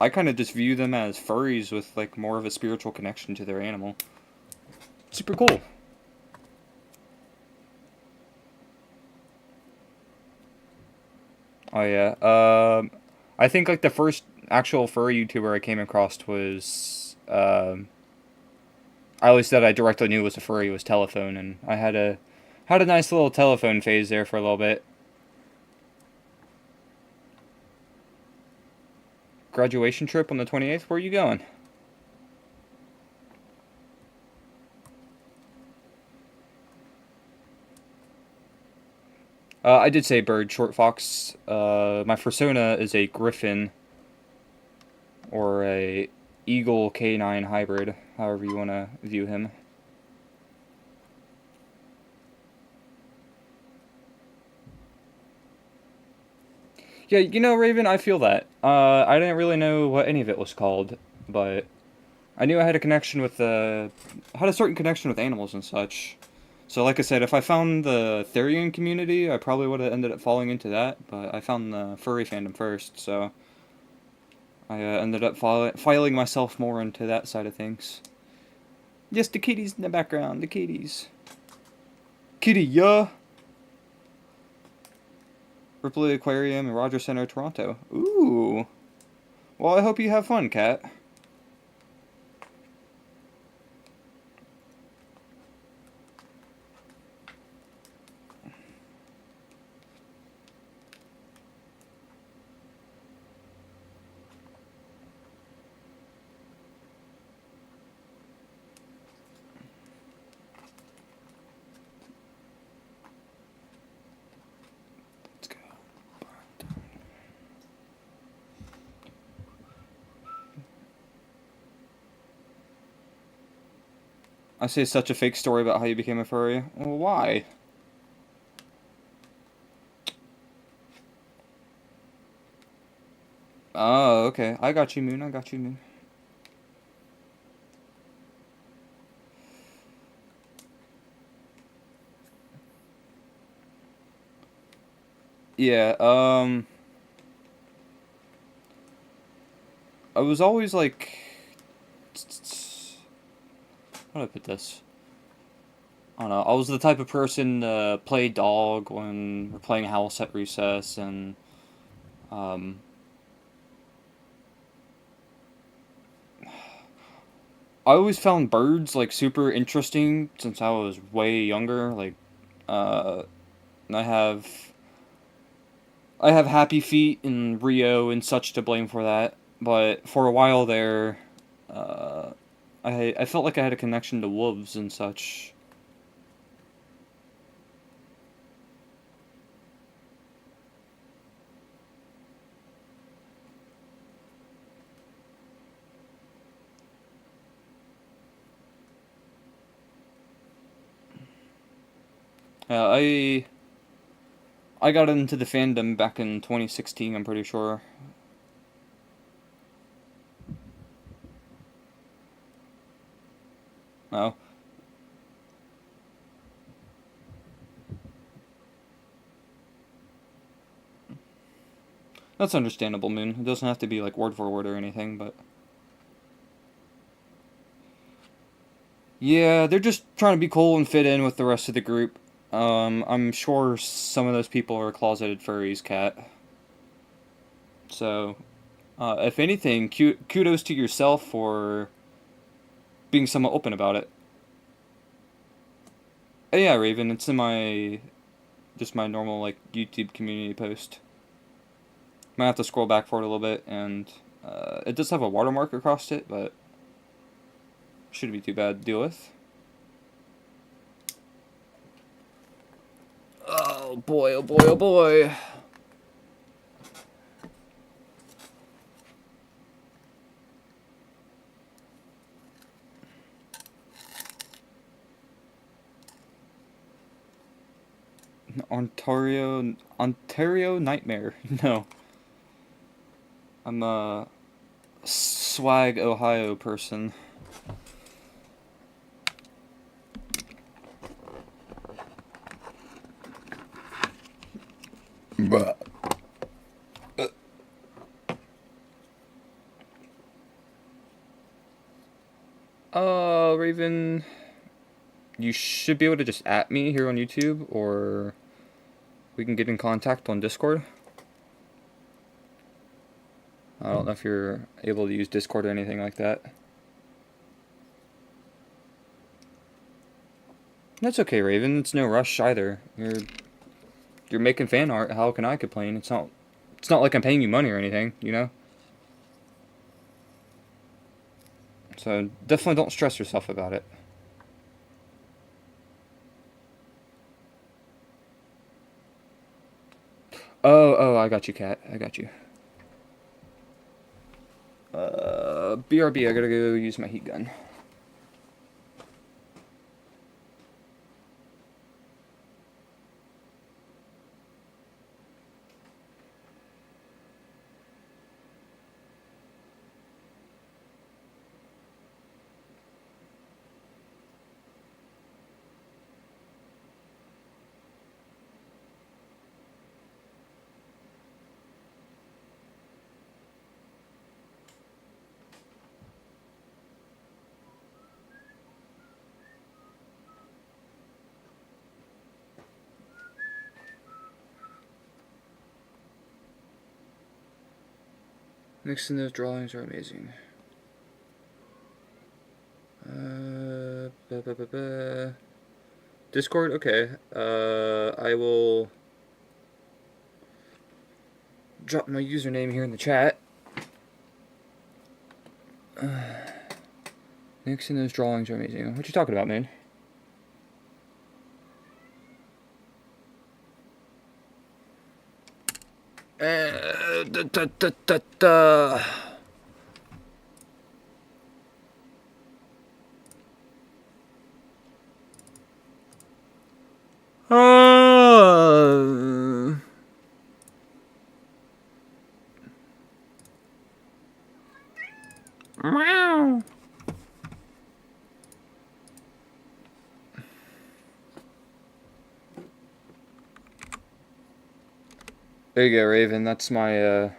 kind of just view them as furries with like more of a spiritual connection to their animal. Super cool. Oh yeah. I think like the first actual furry YouTuber I came across was at least that I directly knew was a furry was Telephone, and I had a nice little Telephone phase there for a little bit. Graduation trip on the 28th. Where are you going? I did say bird, Short Fox. My fursona is a griffin or a eagle canine hybrid, however you want to view him. Yeah, you know, Raven, I feel that. I didn't really know what any of it was called, but I knew I had a connection with had a certain connection with animals and such. So, like I said, if I found the therian community, I probably would have ended up falling into that, but I found the furry fandom first, so I ended up filing myself more into that side of things. Yes, the kitties in the background, the kitties. Kitty, yeah! Ripley Aquarium and Rogers Center, Toronto. Ooh! Well, I hope you have fun, Kat. I say such a fake story about how you became a furry. Well, why? Oh, okay. I got you, Moon. I got you, Moon. Yeah, I was always like... How do I put this? I don't know. I was the type of person to play dog when we're playing house at recess, and um, I always found birds like super interesting since I was way younger. Like, uh, I have happy feet and Rio and such to blame for that. But for a while there, uh, I felt like I had a connection to wolves and such. I got into the fandom back in 2016. I'm pretty sure. Oh, that's understandable, Moon. It doesn't have to be like word for word or anything, but yeah, they're just trying to be cool and fit in with the rest of the group. I'm sure some of those people are closeted furries, Cat. So, if anything, kudos to yourself for being somewhat open about it. Yeah, Raven, it's in my just my normal like YouTube community post. Might have to scroll back for it a little bit, and it does have a watermark across it, but shouldn't be too bad to deal with. Oh boy! Oh boy! Oh boy! Ontario Nightmare. No, I'm a swag Ohio person. But Raven, you should be able to just at me here on YouTube, or we can get in contact on Discord. I don't know if you're able to use Discord or anything like that. That's okay, Raven. It's no rush either. You're making fan art. How can I complain? It's not like I'm paying you money or anything, you know? So definitely don't stress yourself about it. Oh, I got you, Cat. I got you. BRB, I gotta go use my heat gun. Mixing those drawings are amazing. Discord? Okay. I will drop my username here in the chat. Mixing those drawings are amazing. What you talking about, man? Da, da, da, da, da. There you go, Raven. That's my,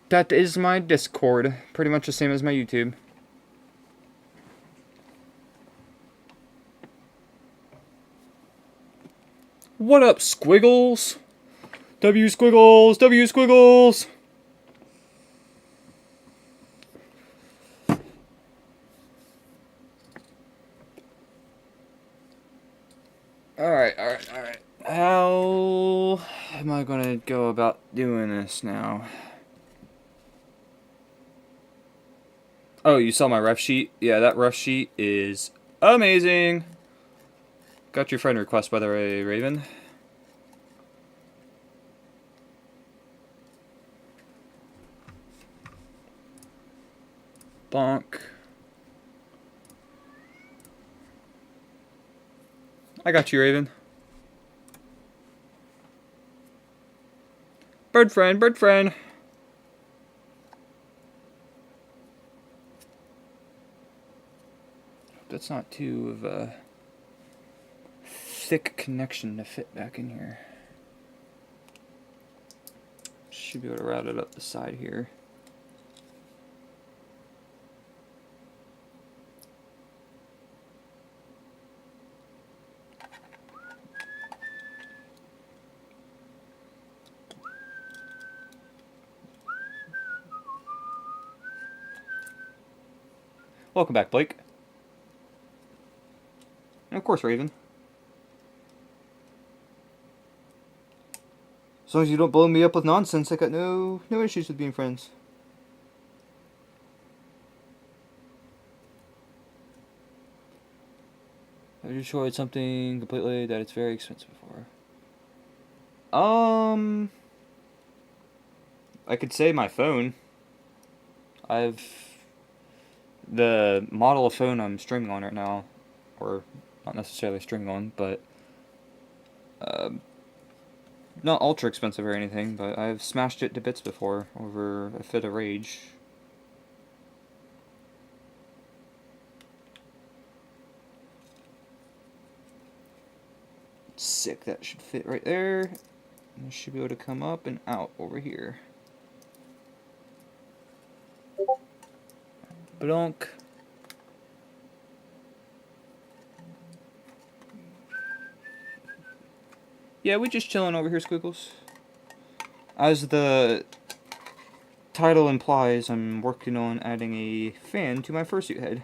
that is my Discord. Pretty much the same as my YouTube. What up, Squiggles? W Squiggles! W Squiggles! Alright. How am I gonna go about doing this now? Oh, you saw my ref sheet? Yeah, that ref sheet is amazing! Got your friend request, by the way, Raven. Bonk. I got you, Raven. Bird friend, bird friend. That's not too of a thick connection to fit back in here. Should be able to route it up the side here. Welcome back, Blake. And of course, Raven. As long as you don't blow me up with nonsense, I got no issues with being friends. I just showed something completely that it's very expensive for. I could say my phone. The model of phone I'm streaming on right now, or not necessarily streaming on, but not ultra expensive or anything, but I've smashed it to bits before over a fit of rage. Sick, that should fit right there. And it should be able to come up and out over here. Blonk. Yeah, we just chilling over here, Squiggles. As the title implies, I'm working on adding a fan to my fursuit head.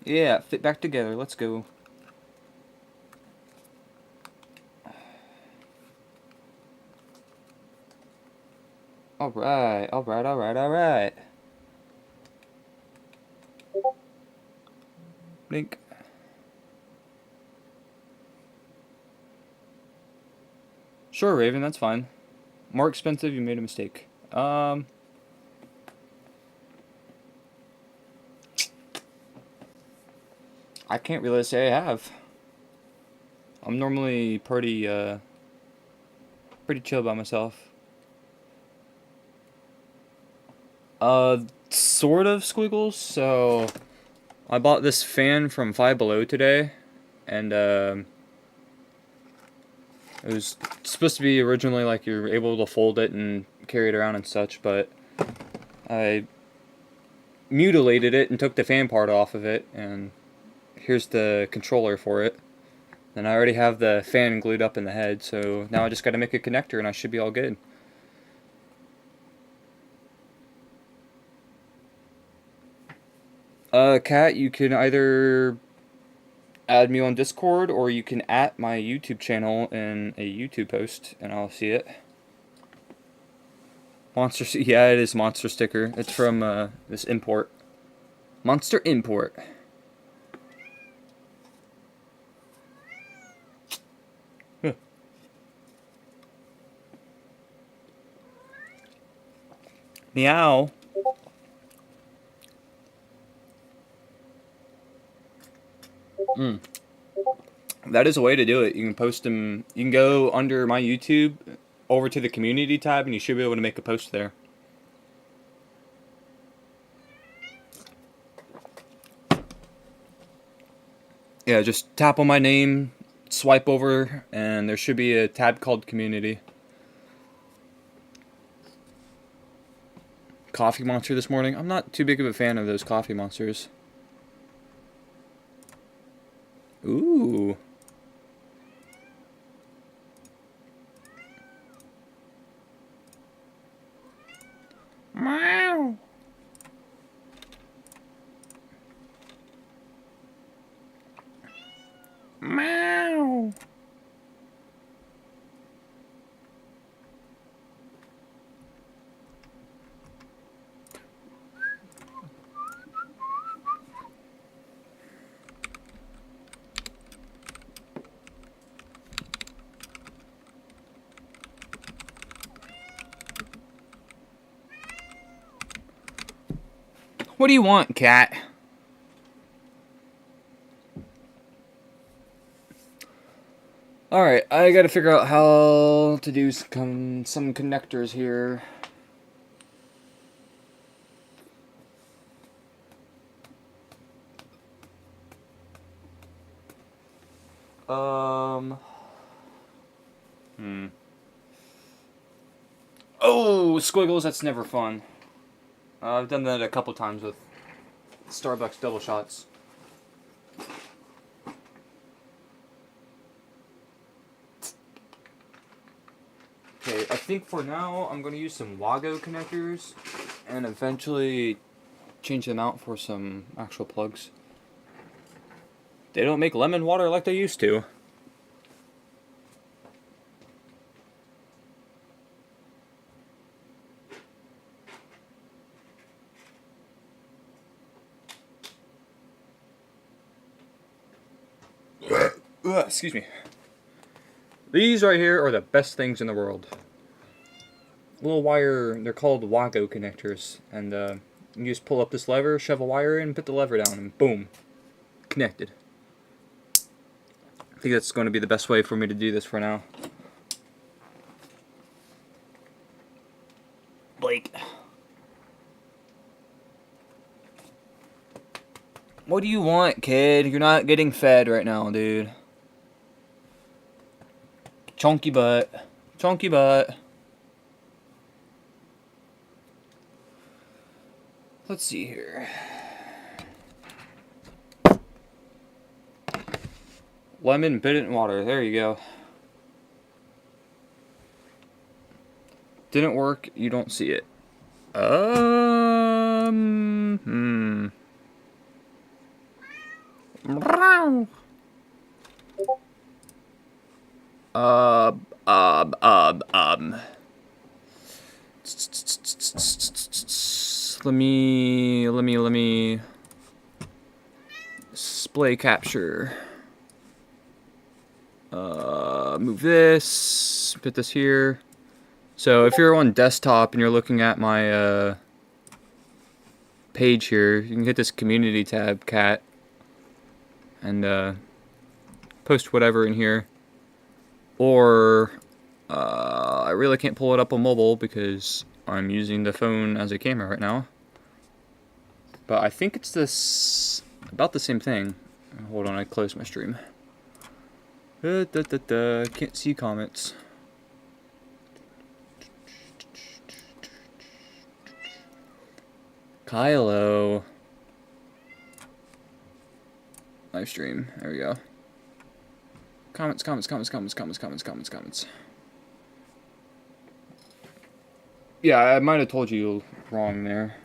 Yeah, fit back together. Let's go. Alright. Blink. Sure, Raven, that's fine. More expensive, you made a mistake. I can't really say I have. I'm normally pretty chill by myself. Sort of, Squiggles. So, I bought this fan from Five Below today, and it was supposed to be originally like you're able to fold it and carry it around and such, but I mutilated it and took the fan part off of it, and here's the controller for it. And I already have the fan glued up in the head, so now I just gotta make a connector and I should be all good. Kat, you can either add me on Discord or you can @ my YouTube channel in a YouTube post and I'll see it. Monster, yeah, it is Monster sticker. It's from this import. Monster import. Meow. That is a way to do it. You can post them. You can go under my YouTube over to the community tab, and you should be able to make a post there. Yeah, just tap on my name, swipe over, and there should be a tab called community. Coffee monster this morning. I'm not too big of a fan of those coffee monsters. Ooh. Meow. Meow. What do you want, cat? Alright, I gotta figure out how to do some connectors here. Oh, squiggles, that's never fun. I've done that a couple times with Starbucks double shots. Okay, I think for now I'm going to use some Wago connectors and eventually change them out for some actual plugs. They don't make lemon water like they used to. Excuse me. These right here are the best things in the world. Little wire, they're called Wago connectors, and you just pull up this lever, shove a wire in, put the lever down, and boom, connected. I think that's going to be the best way for me to do this for now. Blake. What do you want, kid? You're not getting fed right now, dude. Chunky butt. Chunky butt. Let's see here. Lemon, bit water. There you go. Didn't work. You don't see it. Let me display capture. Move this, put this here. So if you're on desktop and you're looking at my page here, you can hit this community tab, cat, and post whatever in here. Or I really can't pull it up on mobile because I'm using the phone as a camera right now. But I think it's this about the same thing. Hold on, I closed my stream. Can't see comments. Kylo. Live stream. There we go. Comments. Yeah, I might have told you wrong there.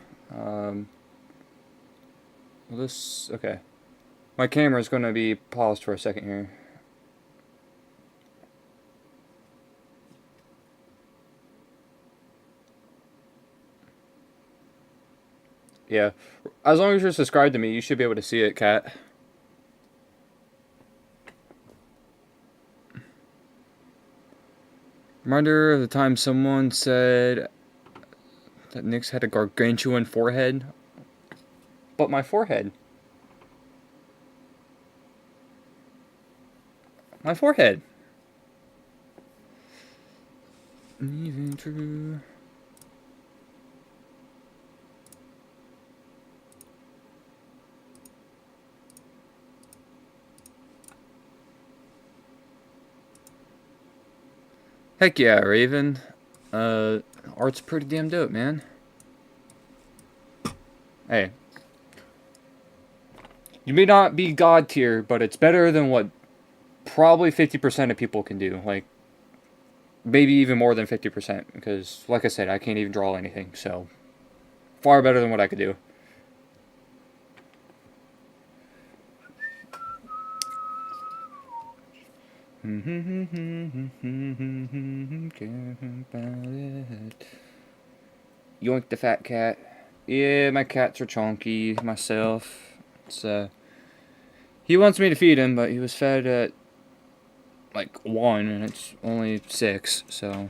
Well, okay. My camera's going to be paused for a second here. Yeah. As long as you're subscribed to me, you should be able to see it, cat. Reminder of the time someone said that Nick's had a gargantuan forehead. But my forehead. My forehead. Even true. Heck yeah, Raven. Art's pretty damn dope, man. Hey. You may not be god tier, but it's better than what probably 50% of people can do. Like, maybe even more than 50%. Because, like I said, I can't even draw anything, so... Far better than what I could do. Yoink the fat cat. Yeah, my cats are chonky. Myself. It's, he wants me to feed him, but he was fed at, like, 1, and it's only 6, so...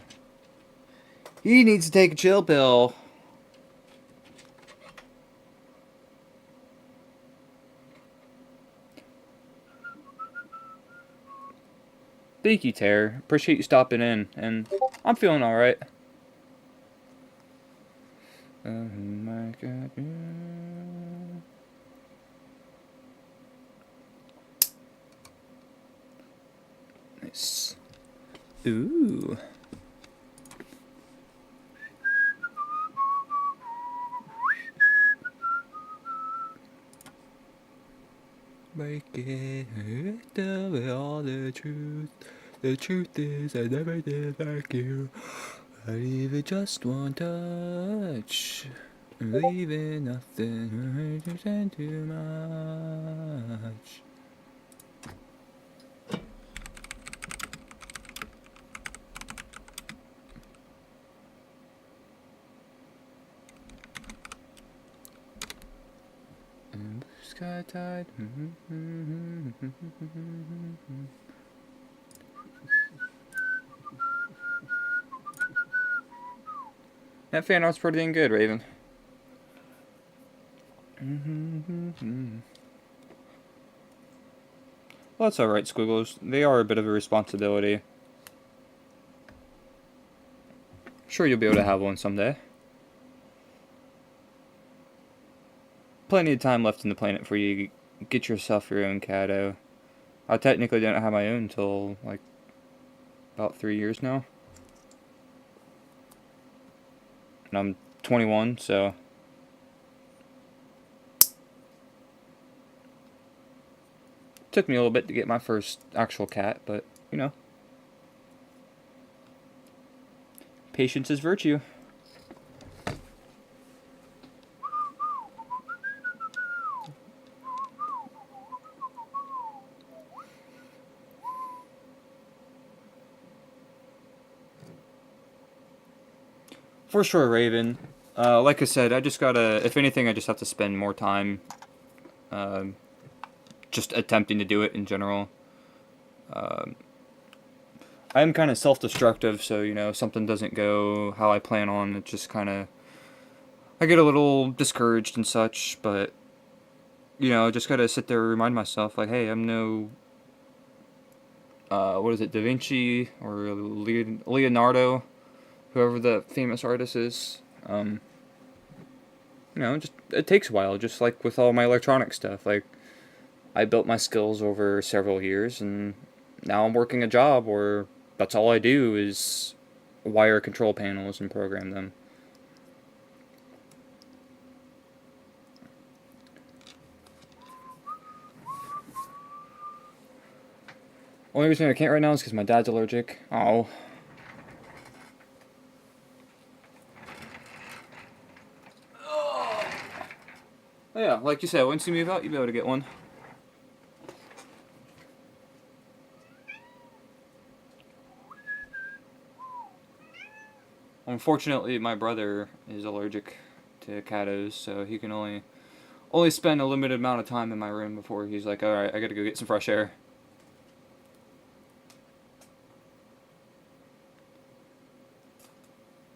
He needs to take a chill pill. Thank you, Tara. Appreciate you stopping in, and I'm feeling alright. Oh my god. Nice. Ooh. Make it tell me all the truth. The truth is I never did like you. I even just one touch. Leaving nothing and too much. And blue sky tide. That fan art's pretty dang good, Raven. Well, that's alright, Squiggles. They are a bit of a responsibility. Sure, you'll be able to have one someday. Plenty of time left in the planet for you to get yourself your own Cato. I technically didn't have my own until, like, about 3 years now. And I'm 21, so... Took me a little bit to get my first actual cat, but, you know. Patience is virtue. For sure, Raven. Like I said, I just gotta... If anything, I just have to spend more time... just attempting to do it in general. I am kind of self-destructive, so, you know, if something doesn't go how I plan on, it just kind of... I get a little discouraged and such, but, you know, I just gotta sit there and remind myself, like, hey, I'm no... what is it, Da Vinci or Leonardo, whoever the famous artist is. You know, just it takes a while, just like with all my electronic stuff. Like, I built my skills over several years, and now I'm working a job where that's all I do is wire control panels and program them. Only reason I can't right now is because my dad's allergic. Oh. Yeah, like you said, once you move out, you'll be able to get one. Unfortunately, my brother is allergic to catos, so he can only spend a limited amount of time in my room before he's like, alright, I gotta go get some fresh air.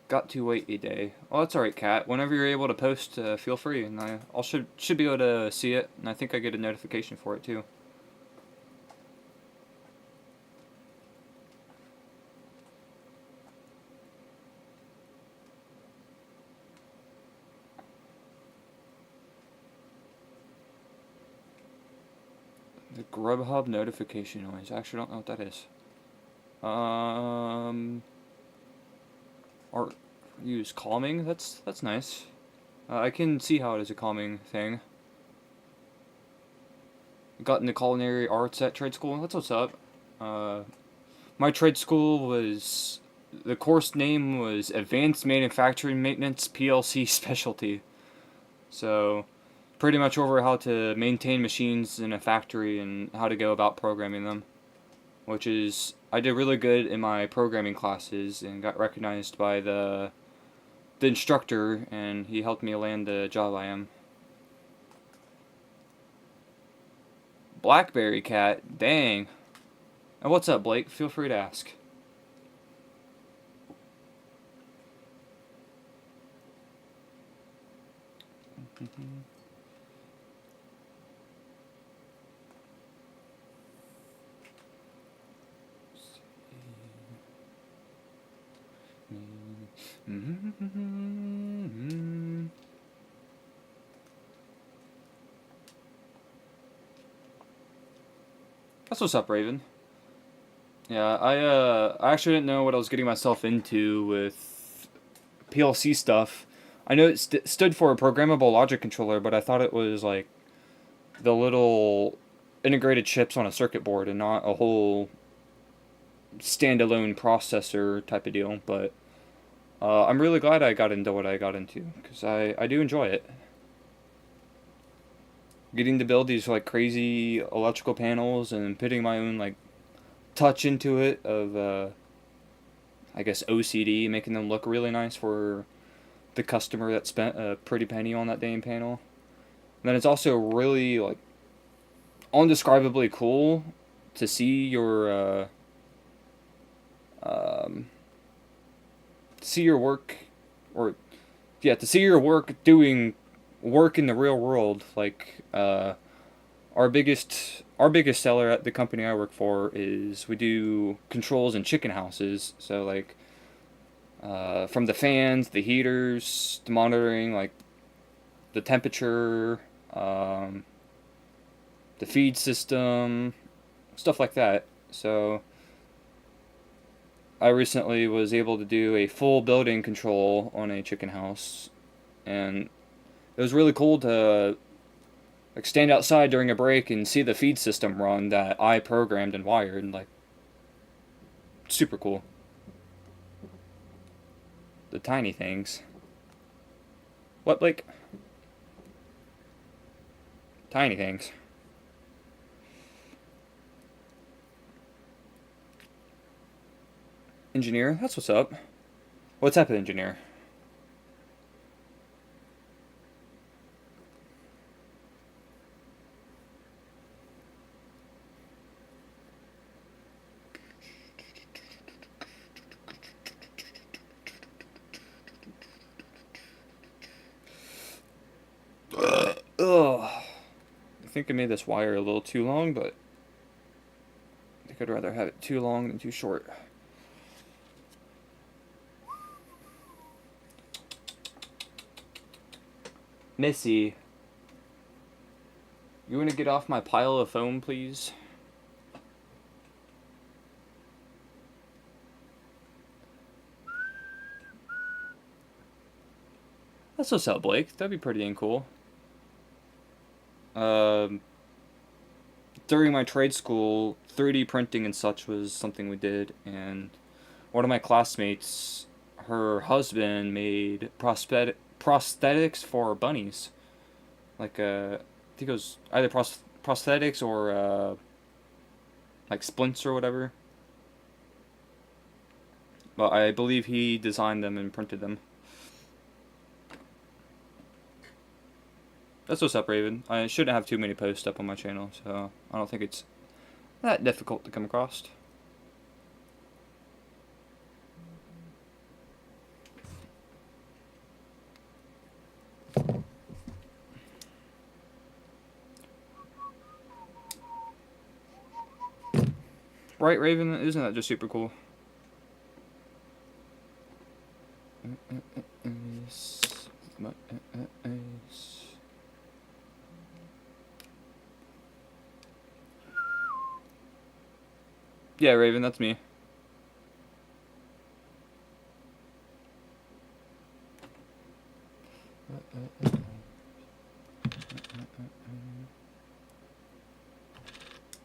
Got to wait a day. Oh, that's alright, Kat. Whenever you're able to post, feel free, and I should be able to see it, and I think I get a notification for it too. The Grubhub notification noise. I actually don't know what that is. Art use calming. That's nice. I can see how it is a calming thing. Got into culinary arts at trade school. That's what's up. My trade school was, the course name was Advanced Manufacturing Maintenance PLC Specialty. So, pretty much over how to maintain machines in a factory and how to go about programming them. Which is, I did really good in my programming classes and got recognized by the instructor, and he helped me land the job I am. Blackberry cat, dang. And what's up, Blake? Feel free to ask. That's what's up, Raven. Yeah, I actually didn't know what I was getting myself into with PLC stuff. I know it stood for a programmable logic controller, but I thought it was like the little integrated chips on a circuit board and not a whole standalone processor type of deal. But I'm really glad I got into what I got into, because I do enjoy it. Getting to build these like crazy electrical panels and putting my own like touch into it of I guess OCD, making them look really nice for the customer that spent a pretty penny on that damn panel. And then it's also really like undescribably cool to see your work, or yeah, to see your work doing work in the real world. Like our biggest seller at the company I work for is we do controls in chicken houses. So like from the fans, the heaters, the monitoring like the temperature, the feed system, stuff like that. So I recently was able to do a full building control on a chicken house, and it was really cool to like stand outside during a break and see the feed system run that I programmed and wired. Like, super cool. The tiny things. What, Blake? Tiny things. Engineer? That's what's up. What type of engineer? Ugh. I think I made this wire a little too long, but I think I'd rather have it too long than too short. Missy, you want to get off my pile of foam, please? That's what's up, Blake. That'd be pretty dang cool. During my trade school, 3D printing and such was something we did, and one of my classmates, her husband made prosthetics for bunnies. Like, I think it was either prosthetics or, like splints or whatever. But I believe he designed them and printed them. That's what's up, Raven. I shouldn't have too many posts up on my channel, so I don't think it's that difficult to come across. Right, Raven? Isn't that just super cool? Yeah, Raven, that's me.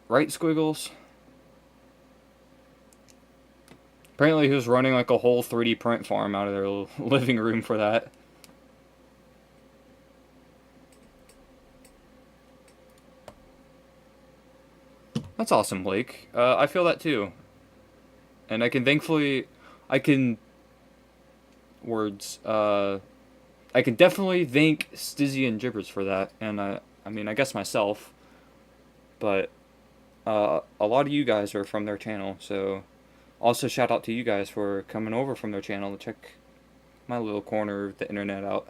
Right, Squiggles? Apparently he was running like a whole 3D print farm out of their living room for that. That's awesome, Blake. I feel that too. And I can thankfully... I can... Words. I can definitely thank Stizzy and Gibbers for that. And I mean, I guess myself. But a lot of you guys are from their channel, so... Also, shout out to you guys for coming over from their channel to check my little corner of the internet out.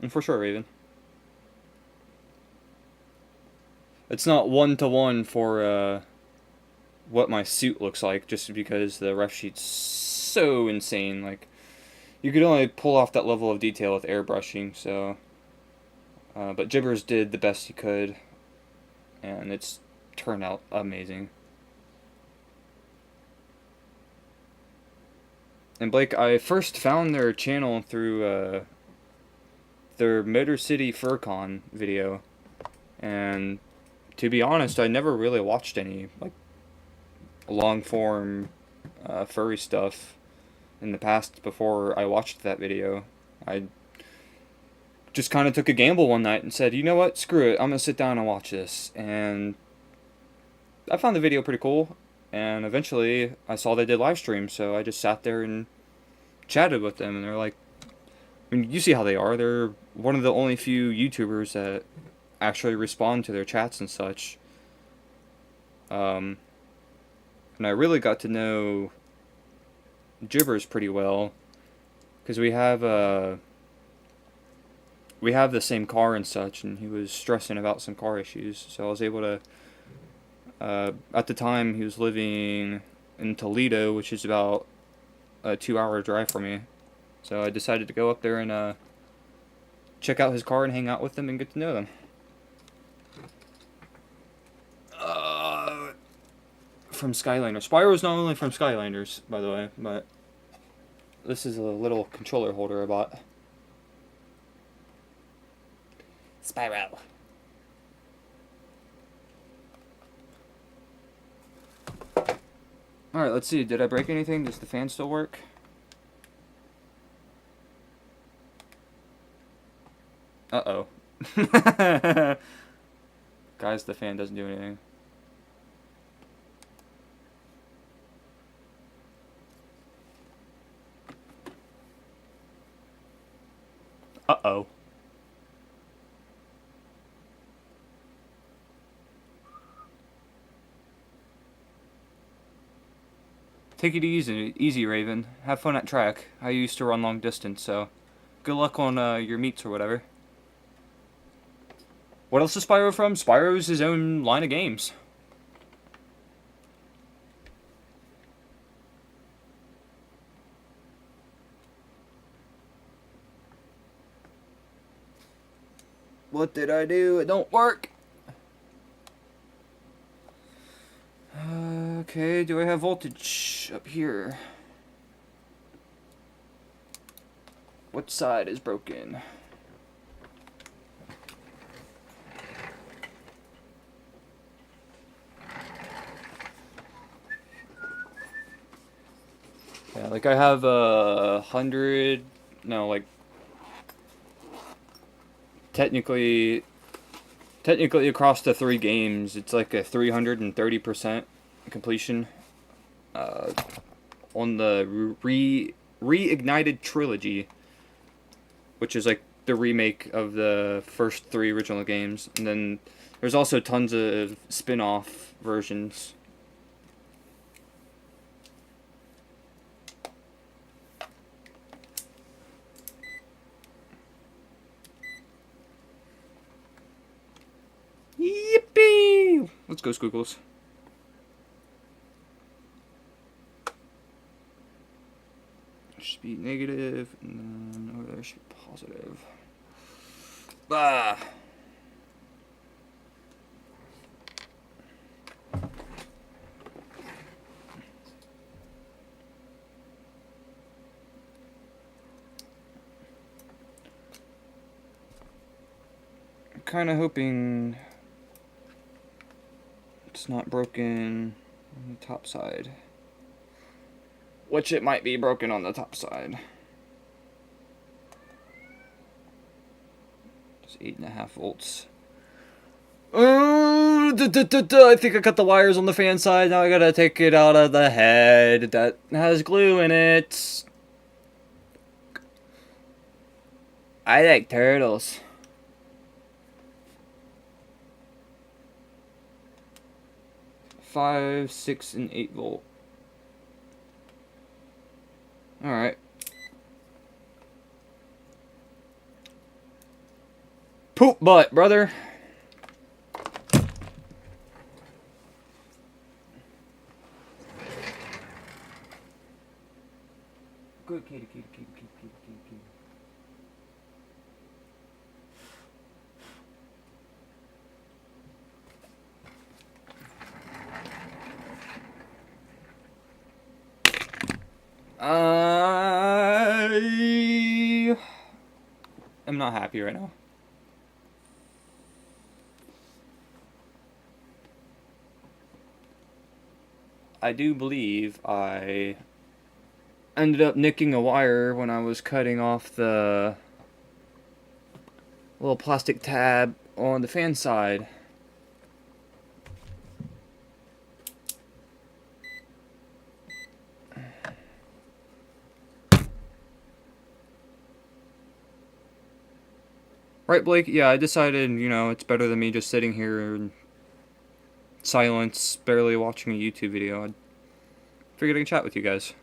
And for sure, Raven. It's not one-to-one for what my suit looks like, just because the ref sheet's so insane. Like, you could only pull off that level of detail with airbrushing, so... but Gibbers did the best he could, and it's turned out amazing. And Blake, I first found their channel through their Motor City FurCon video, and to be honest, I never really watched any like long form furry stuff in the past before I watched that video. I just kind of took a gamble one night and said, you know what, screw it, I'm gonna sit down and watch this, and I found the video pretty cool. And eventually, I saw they did live streams, so I just sat there and chatted with them, and they're like, I mean, you see how they are. They're one of the only few YouTubers that actually respond to their chats and such. And I really got to know Gibbers pretty well, because we have the same car and such, and he was stressing about some car issues, so I was able to. At the time, he was living in Toledo, which is about a 2-hour drive for me. So I decided to go up there and check out his car and hang out with them and get to know them. From Skylanders. Spyro's not only from Skylanders, by the way, but this is a little controller holder I bought. Spyro. Alright, let's see. Did I break anything? Does the fan still work? Uh-oh. Guys, the fan doesn't do anything. Uh-oh. Take it easy, Raven. Have fun at track. I used to run long distance, so good luck on your meets or whatever. What else is Spyro from? Spyro's his own line of games. What did I do? It don't work. Okay, do I have voltage up here? What side is broken? Yeah, like I have 100, no, like technically across the 3 games, it's like a 330% completion on the Reignited Trilogy, which is like the remake of the first 3 original games, and then there's also tons of spin-off versions. Yippee! Let's go, Squiggles. Should be negative, and then over there should be positive. Ah! kind of hoping it's not broken on the top side. Which it might be broken on the top side. It's 8.5 volts. Oh, I think I cut the wires on the fan side. Now I gotta take it out of the head that has glue in it. I like turtles. Five, 6, and 8 volt. Alright. Poop butt, brother. Good kitty, kitty, kitty, kitty, kitty, kitty, kitty. I am not happy right now. I do believe I ended up nicking a wire when I was cutting off the little plastic tab on the fan side. Right, Blake? Yeah, I decided, you know, it's better than me just sitting here in silence, barely watching a YouTube video. I figured I could chat with you guys.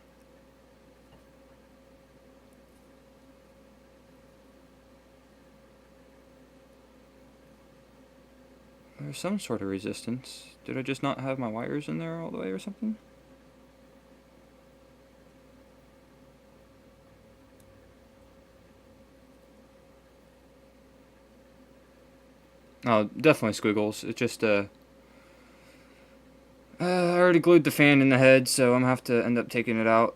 There's some sort of resistance. Did I just not have my wires in there all the way or something? Oh, definitely squiggles. It's just, I already glued the fan in the head, so I'm gonna have to end up taking it out.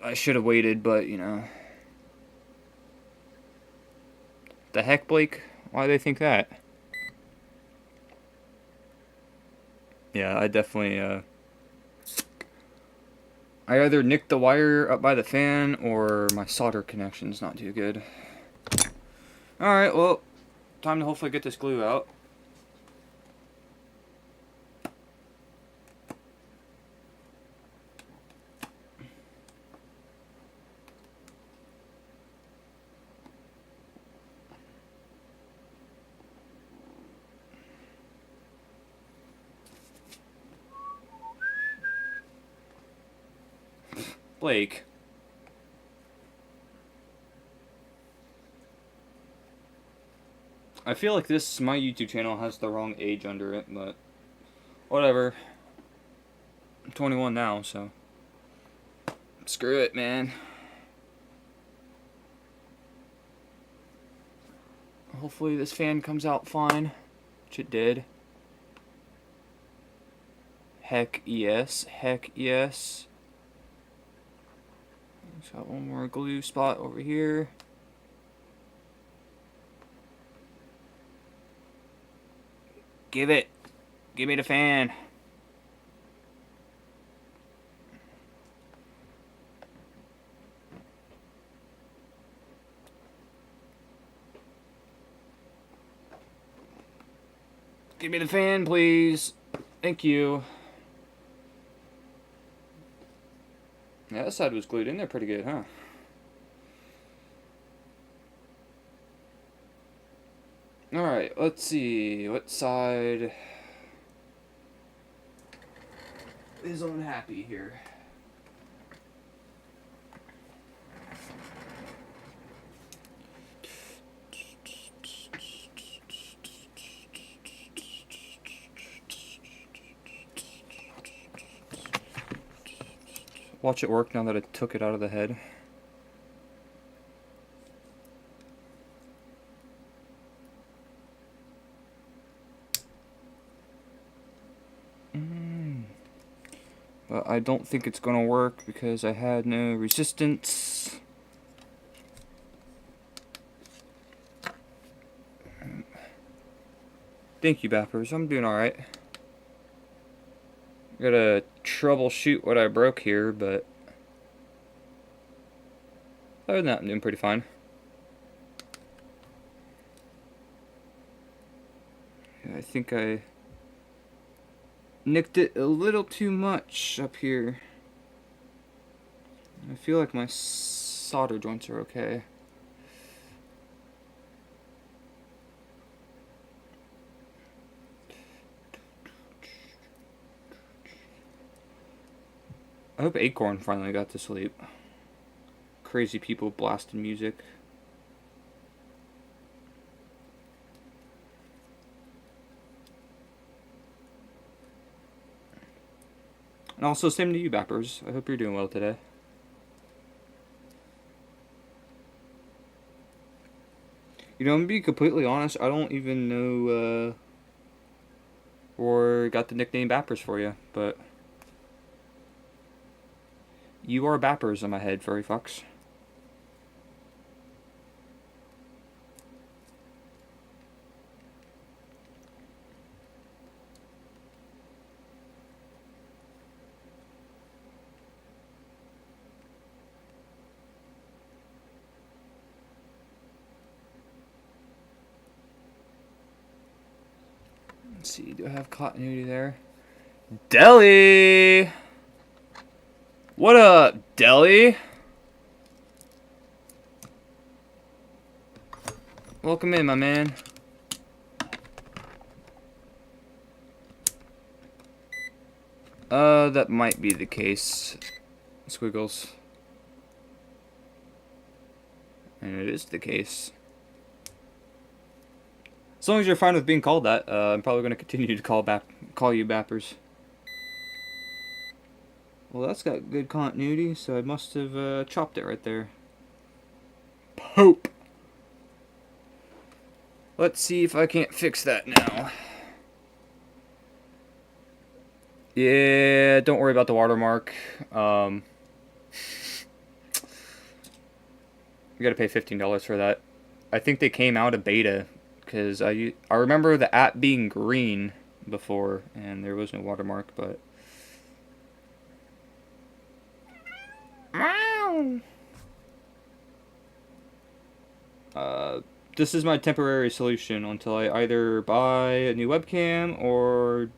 I should have waited, but, you know. The heck, Blake? Why do they think that? Yeah, I definitely, I either nicked the wire up by the fan, or my solder connection's not too good. Alright, well, time to hopefully get this glue out. Blake. I feel like my YouTube channel has the wrong age under it, but whatever. I'm 21 now, so screw it, man. Hopefully this fan comes out fine, which it did. Heck yes, heck yes. Got one more glue spot over here. Give it. Give me the fan. Give me the fan, please. Thank you. Yeah, that side was glued in there pretty good, huh? Alright, let's see. What side is unhappy here? Watch it work now that I took it out of the head. But I don't think it's gonna work because I had no resistance. Thank you, Bappers. I'm doing alright. Gotta troubleshoot what I broke here, but other than that, I'm doing pretty fine. I think I nicked it a little too much up here. I feel like my solder joints are okay. I hope Acorn finally got to sleep. Crazy people blasting music. And also, same to you, Bappers. I hope you're doing well today. You know, I'm gonna be completely honest, I don't even know, or got the nickname Bappers for you, but you are Bappers in my head, furry fucks. Let's see, do I have continuity there? Deli! What up, Deli? Welcome in, my man. That might be the case. Squiggles. And it is the case. As long as you're fine with being called that, I'm probably going to continue to call you Bappers. Well, that's got good continuity, so I must have chopped it right there. Pope! Let's see if I can't fix that now. Yeah, don't worry about the watermark. You gotta pay $15 for that. I think they came out of beta, because I remember the app being green before, and there was no watermark, but... This is my temporary solution until I either buy a new webcam or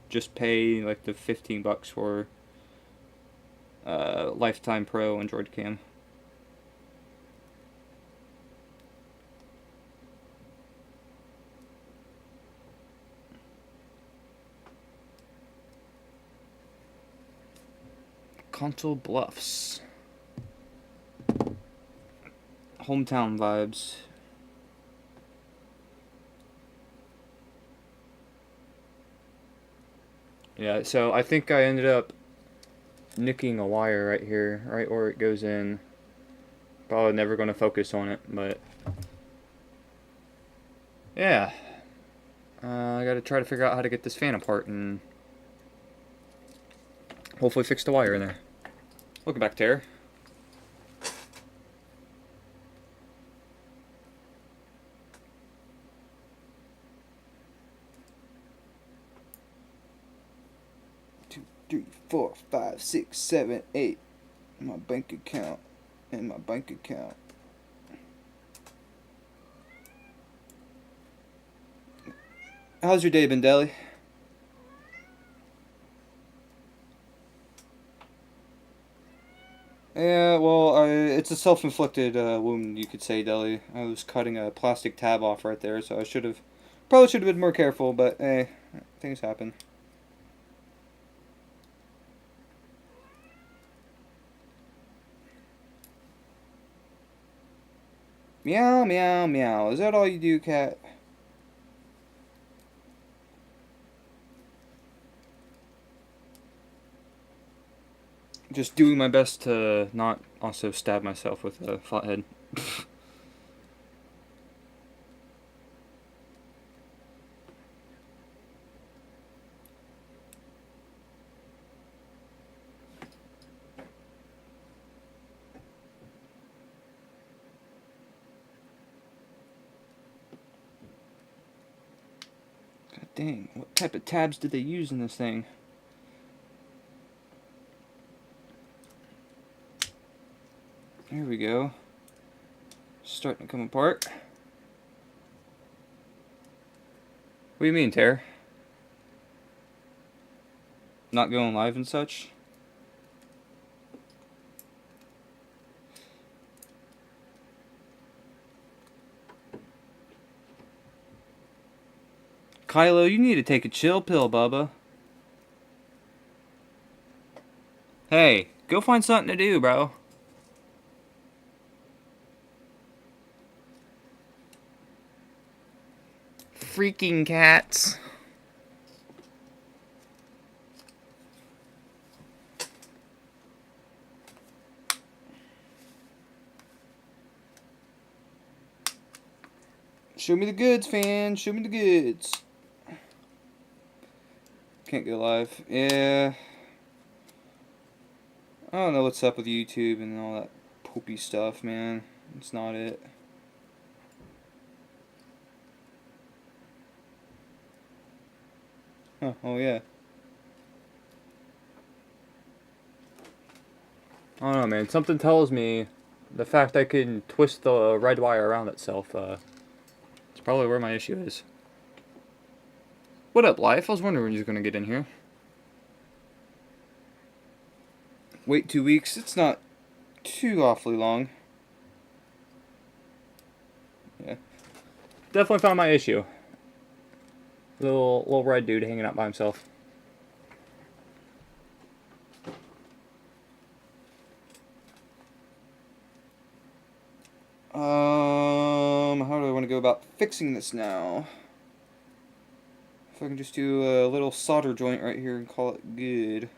just pay like the 15 bucks for Lifetime Pro Android cam. Console Bluffs. Hometown vibes. Yeah, so I think I ended up nicking a wire right here, right where it goes in. Probably never going to focus on it, but yeah. I got to try to figure out how to get this fan apart and hopefully fix the wire in there. Welcome back, Tara. Two, 3, 4, 5, 6, 7, 8. My bank account. And my bank account. How's your day been, Deli? Yeah, well, it's a self-inflicted wound, you could say, Deli. I was cutting a plastic tab off right there, so I probably should have been more careful, but hey, things happen. Meow, meow, meow. Is that all you do, cat? Just doing my best to not also stab myself with a flathead. Dang, what type of tabs did they use in this thing? Here we go. Starting to come apart. What do you mean, Tara? Not going live and such? Kylo, you need to take a chill pill, Bubba. Hey, go find something to do, bro. Freaking cats. Show me the goods, fan. Show me the goods. Can't go live. Yeah. I don't know what's up with YouTube and all that poopy stuff, man. It's not it. Huh, oh yeah. I don't know, man. Something tells me the fact I can twist the red wire around itself, it's probably where my issue is. What up, Life? I was wondering when you were going to get in here. Wait 2 weeks. It's not too awfully long. Yeah. Definitely found my issue. Little red dude hanging out by himself. How do I want to go about fixing this now? If I can just do a little solder joint right here and call it good.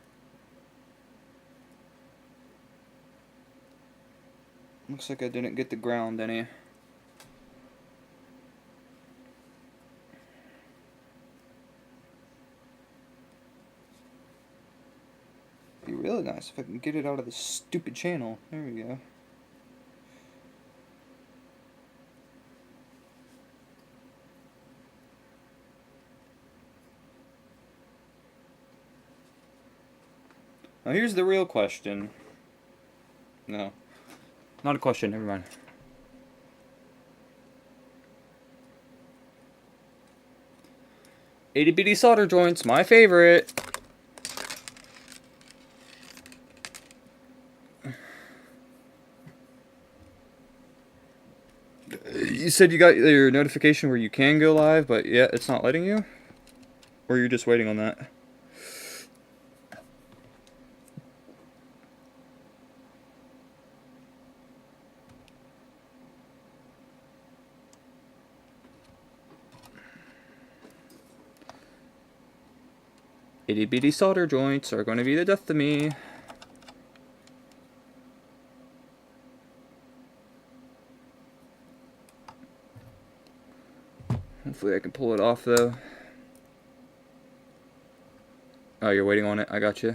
Looks like I didn't get the ground any. Be really nice if I can get it out of this stupid channel. There we go. Now here's the real question. No. Not a question, never mind. Itty bitty solder joints, my favorite. You said you got your notification where you can go live, but yeah, it's not letting you? Or you're just waiting on that? Itty bitty solder joints are going to be the death of me. Hopefully I can pull it off though. Oh, you're waiting on it? I got you.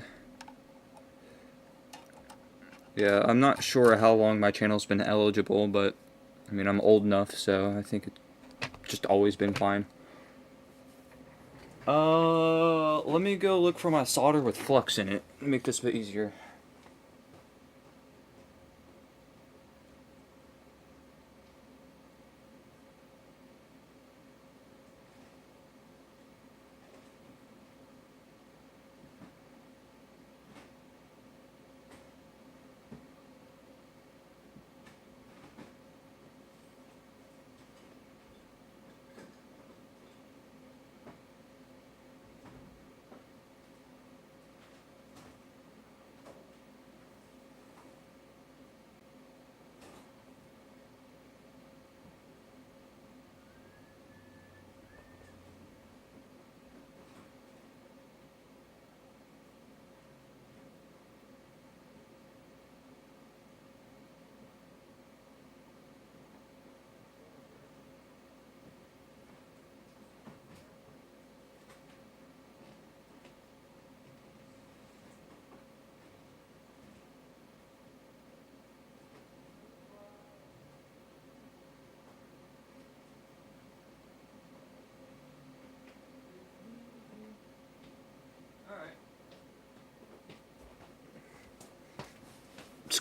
Yeah, I'm not sure how long my channel's been eligible, but I mean, I'm old enough, so I think it's just always been fine. Let me go look for my solder with flux in it. Make this a bit easier.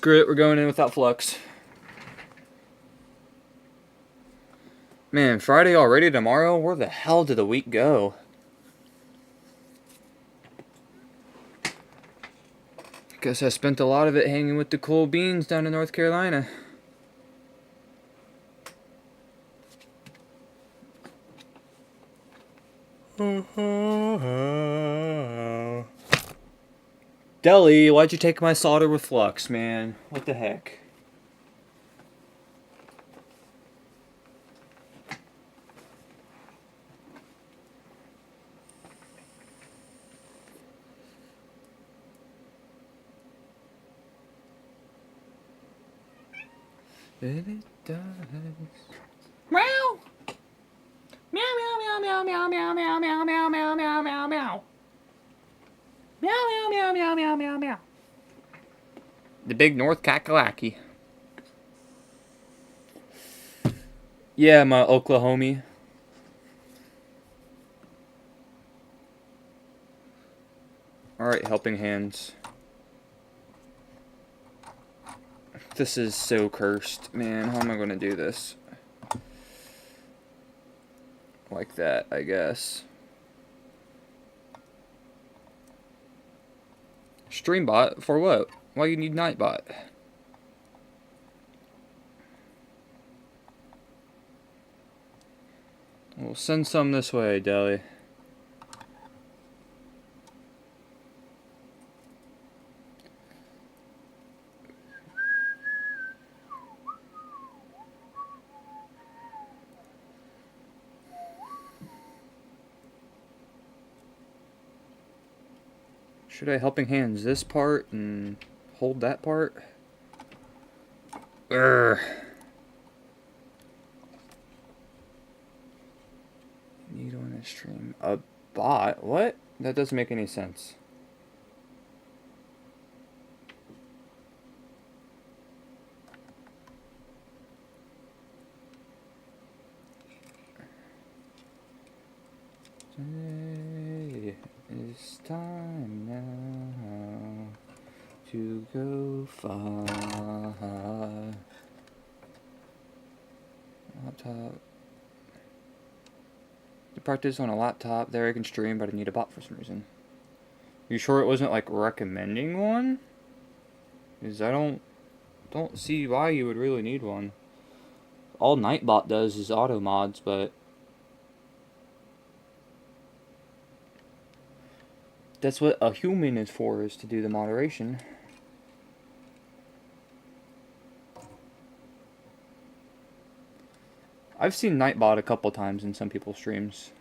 screw it, we're going in without flux. Man, Friday already, tomorrow? Where the hell did the week go? Guess I spent a lot of it hanging with the cool beans down in North Carolina. Deli, why'd you take my solder with flux, man? What the heck? It does. Meow! Meow, meow, meow, meow, meow, meow, meow, meow, meow, meow, meow, meow. Meow, meow, meow, meow, meow, meow, meow. The big North Kakalaki. Yeah, my Oklahoma. Alright, helping hands. This is so cursed. Man, how am I going to do this? Like that, I guess. Streambot? For what? Why do you need Nightbot? We'll send some this way, Deli. Should I helping hands this part and hold that part? Urgh. Need on a stream. A bot? What? That doesn't make any sense. Today is time now to go far. Laptop. The practice on a laptop. There I can stream, but I need a bot for some reason. You sure it wasn't like recommending one? Because I don't see why you would really need one. All Nightbot does is auto mods, but that's what a human is for, is to do the moderation. I've seen Nightbot a couple times in some people's streams.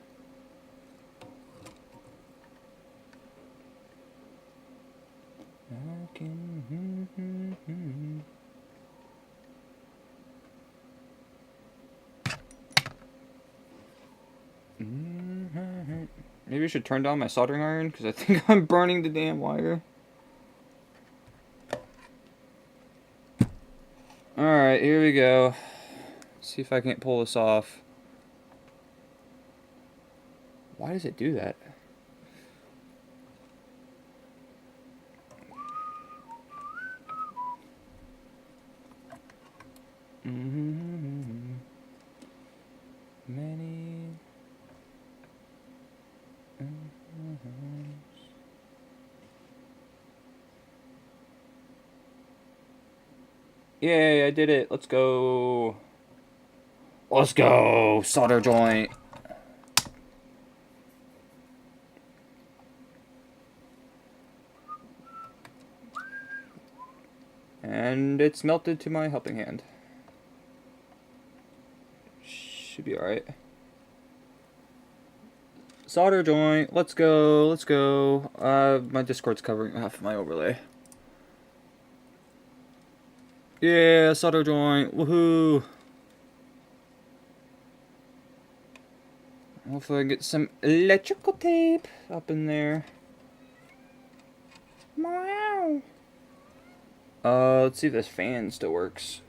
Maybe I should turn down my soldering iron, because I think I'm burning the damn wire. Alright, here we go. See if I can't pull this off. Why does it do that? Many. Yay, I did it. Let's go. Let's go. Solder joint. And it's melted to my helping hand. Should be alright. Solder joint. Let's go. Let's go. My Discord's covering half of my overlay. Yeah, solder joint. Woohoo. Hopefully I get some electrical tape up in there. Wow. Let's see if this fan still works.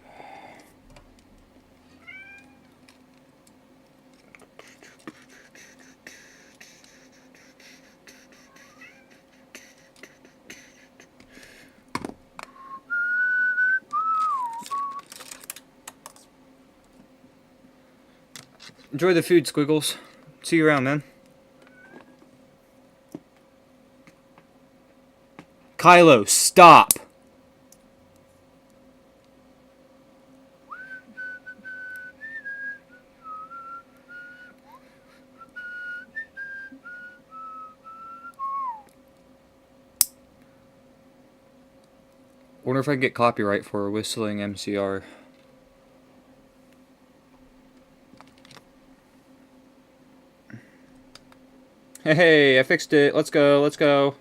Enjoy the food, Squiggles. See you around, man. Kylo, stop! Wonder if I can get copyright for whistling MCR. Hey, I fixed it. Let's go, let's go.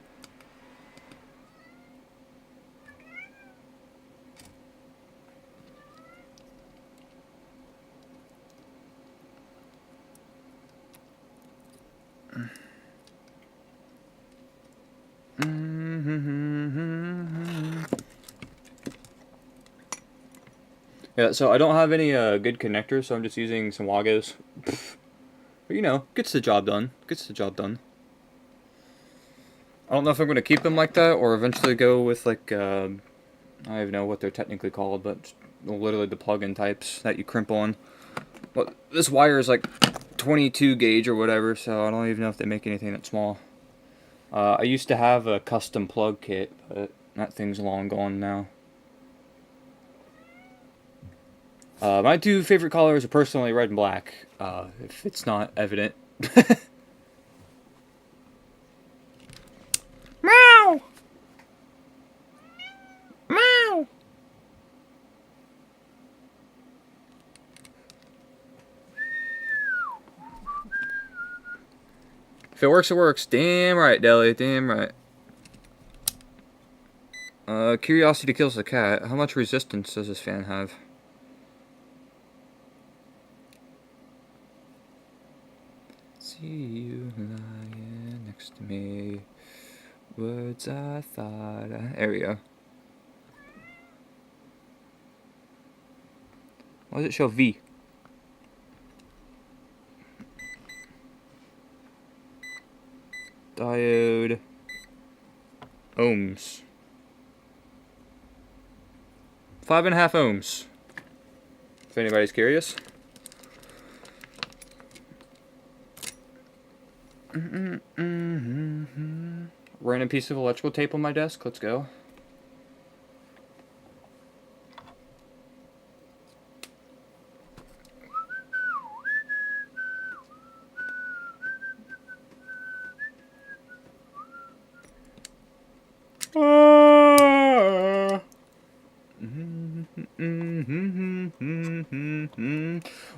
Yeah, so I don't have any good connectors, so I'm just using some Wagos. But you know, gets the job done. Gets the job done. I don't know if I'm going to keep them like that, or eventually go with like, I don't even know what they're technically called, but literally the plug-in types that you crimp on. But this wire is like 22 gauge or whatever, so I don't even know if they make anything that small. I used to have a custom plug kit, but that thing's long gone now. My two favorite colors are personally red and black, if it's not evident. Meow! Meow! If it works, it works. Damn right, Deli. Damn right. Curiosity kills the cat. How much resistance does this fan have? See you lying next to me. Words I thought There we go. Why does it show V? Diode. Ohms. 5.5 ohms. If anybody's curious. Random piece of electrical tape on my desk. Let's go.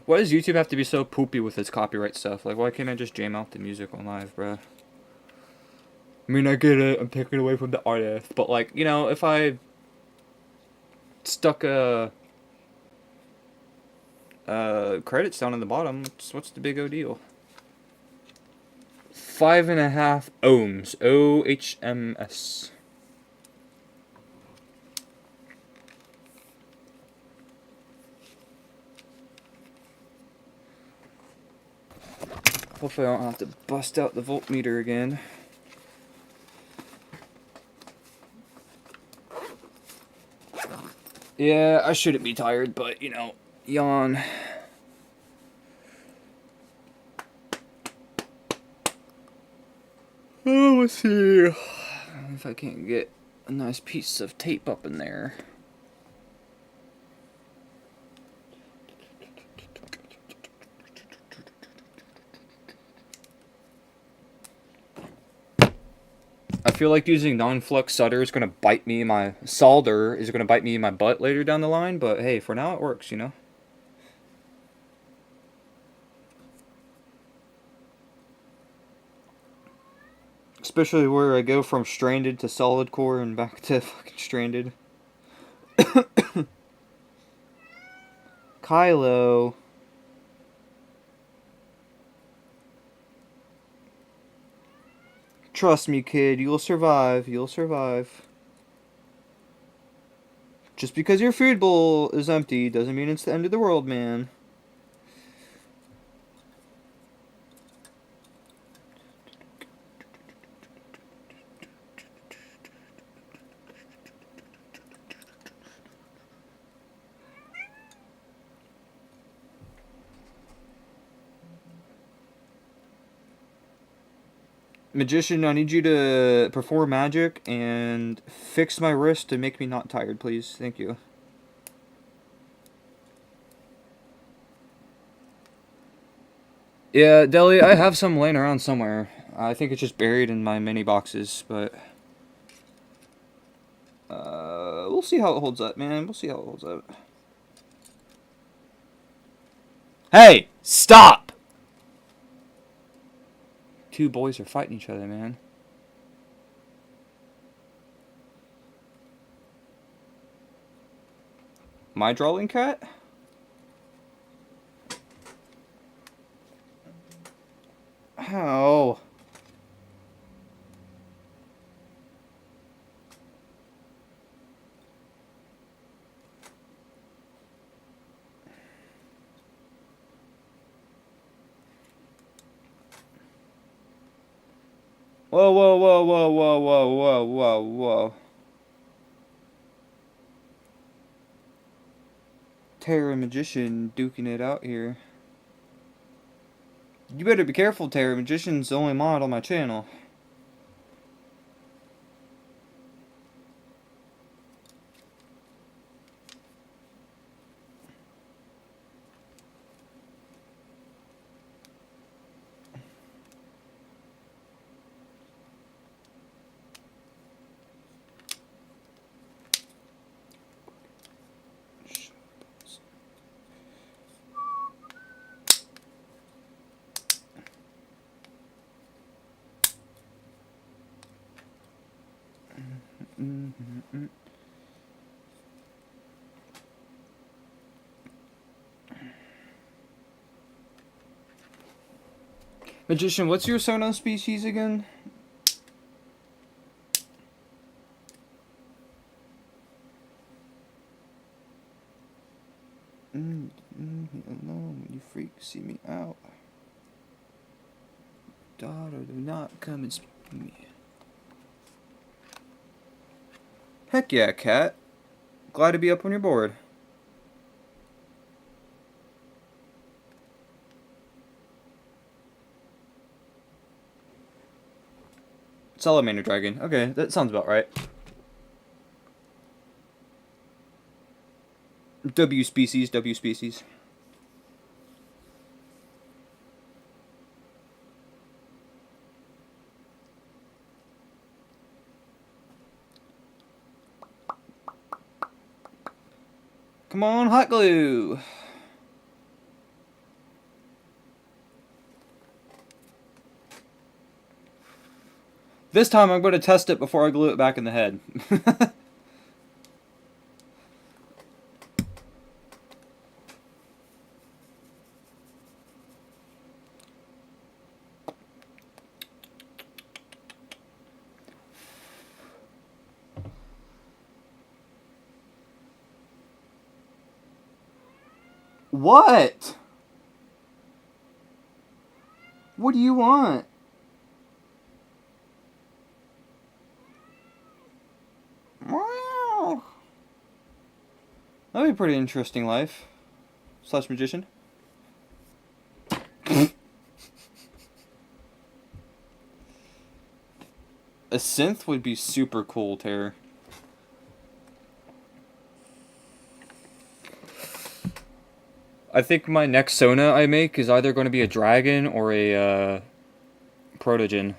Why does YouTube have to be so poopy with its copyright stuff? Like, why can't I just jam out the music on live, bruh? I mean, I get it, I'm taking away from the artist, but like, you know, if I stuck credits down on the bottom, what's the big O deal? 5.5 ohms. OHMS. Hopefully I don't have to bust out the voltmeter again. Yeah, I shouldn't be tired, but, you know, yawn. Oh, let's see if I can't get a nice piece of tape up in there. I feel like using non-flux solder is going to bite me in my butt later down the line, but hey, for now it works, you know? Especially where I go from stranded to solid core and back to fucking stranded. Kylo. Trust me, kid, you'll survive. You'll survive. Just because your food bowl is empty doesn't mean it's the end of the world, man. Magician, I need you to perform magic and fix my wrist and make me not tired, please. Thank you. Yeah, Deli, I have some laying around somewhere. I think it's just buried in my mini boxes, but we'll see how it holds up, man. We'll see how it holds up. Hey, stop! Two boys are fighting each other, man. My drawing cat? How? Whoa, whoa, whoa, whoa, whoa, whoa, whoa, whoa, whoa. Terror Magician duking it out here. You better be careful, Terror Magician's the only mod on my channel. Magician, what's your Sono species again? Leave me alone, you freak, see me out. Daughter, do not come and speak to me. Heck yeah, cat. Glad to be up on your board. Salamander dragon. Okay, that sounds about right. W species, W species. Come on, hot glue. This time I'm going to test it before I glue it back in the head. What? What do you want? That'd be a pretty interesting life. Slash magician. A synth would be super cool, Terror. I think my next Sona I make is either going to be a dragon or a protogen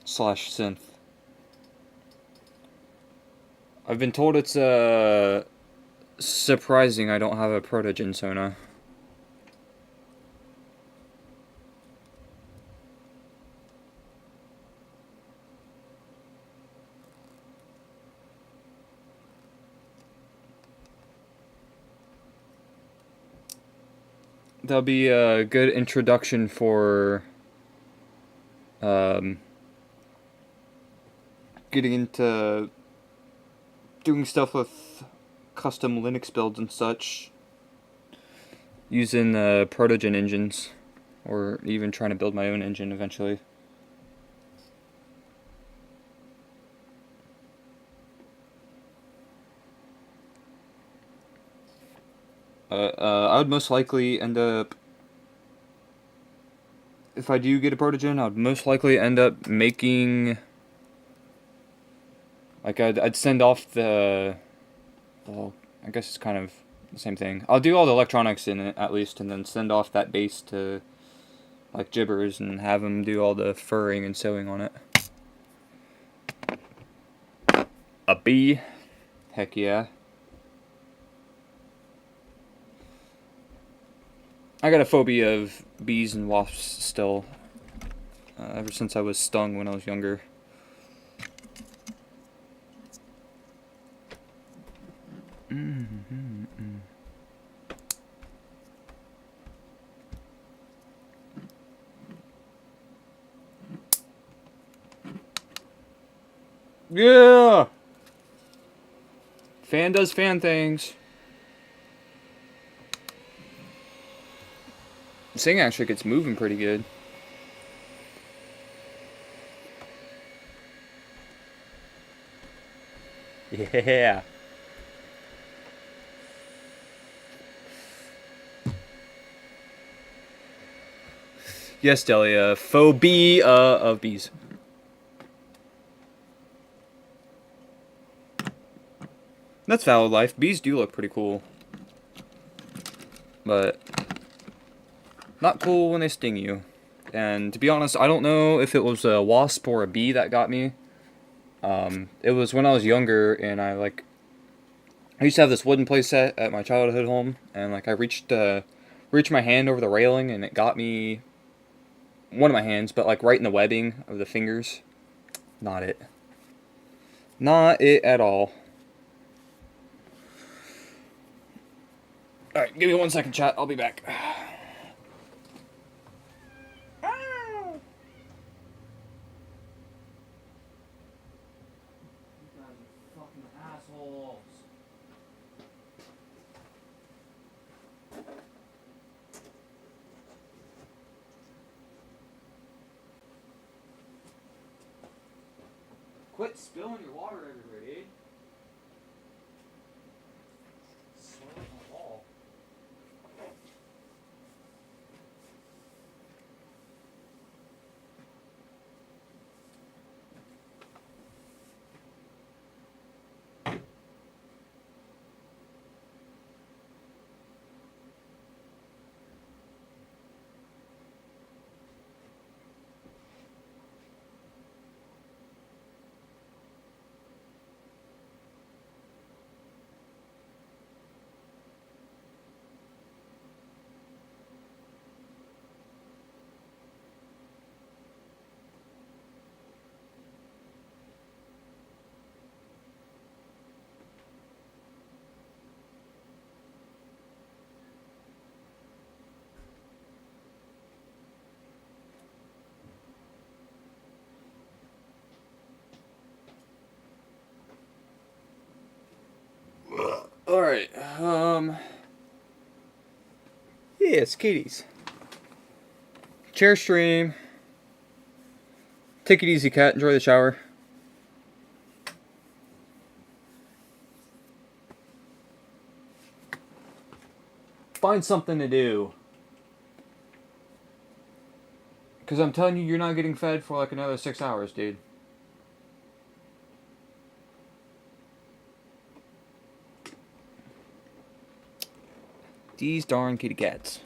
slash synth. I've been told it's surprising I don't have a protogen Sona. That'll be a good introduction for getting into doing stuff with custom Linux builds and such using protogen engines, or even trying to build my own engine eventually. I would most likely end up if I do get a protogen, I'd most likely end up making... Like, I'd send off the... Well, I guess it's kind of the same thing. I'll do all the electronics in it, at least, and then send off that base to, like, Gibbers and have them do all the furring and sewing on it. A bee? Heck yeah. I got a phobia of bees and wasps still. Ever since I was stung when I was younger. Yeah! Fan does fan things. This thing actually gets moving pretty good. Yeah. Yes, Delia. Phobia of bees. That's valid life. Bees do look pretty cool. But not cool when they sting you. And to be honest, I don't know if it was a wasp or a bee that got me. It was when I was younger, and I used to have this wooden play set at my childhood home, and like I reached my hand over the railing, and it got me, one of my hands, but like right in the webbing of the fingers. Not it. Not it at all. Alright, give me 1 second, chat. I'll be back. Quit spilling your water everywhere, dude. Swirling the wall. Alright, yes, kitties. Chair stream. Take it easy, cat. Enjoy the shower. Find something to do. Because I'm telling you, you're not getting fed for like another 6 hours, dude. These darn kitty cats.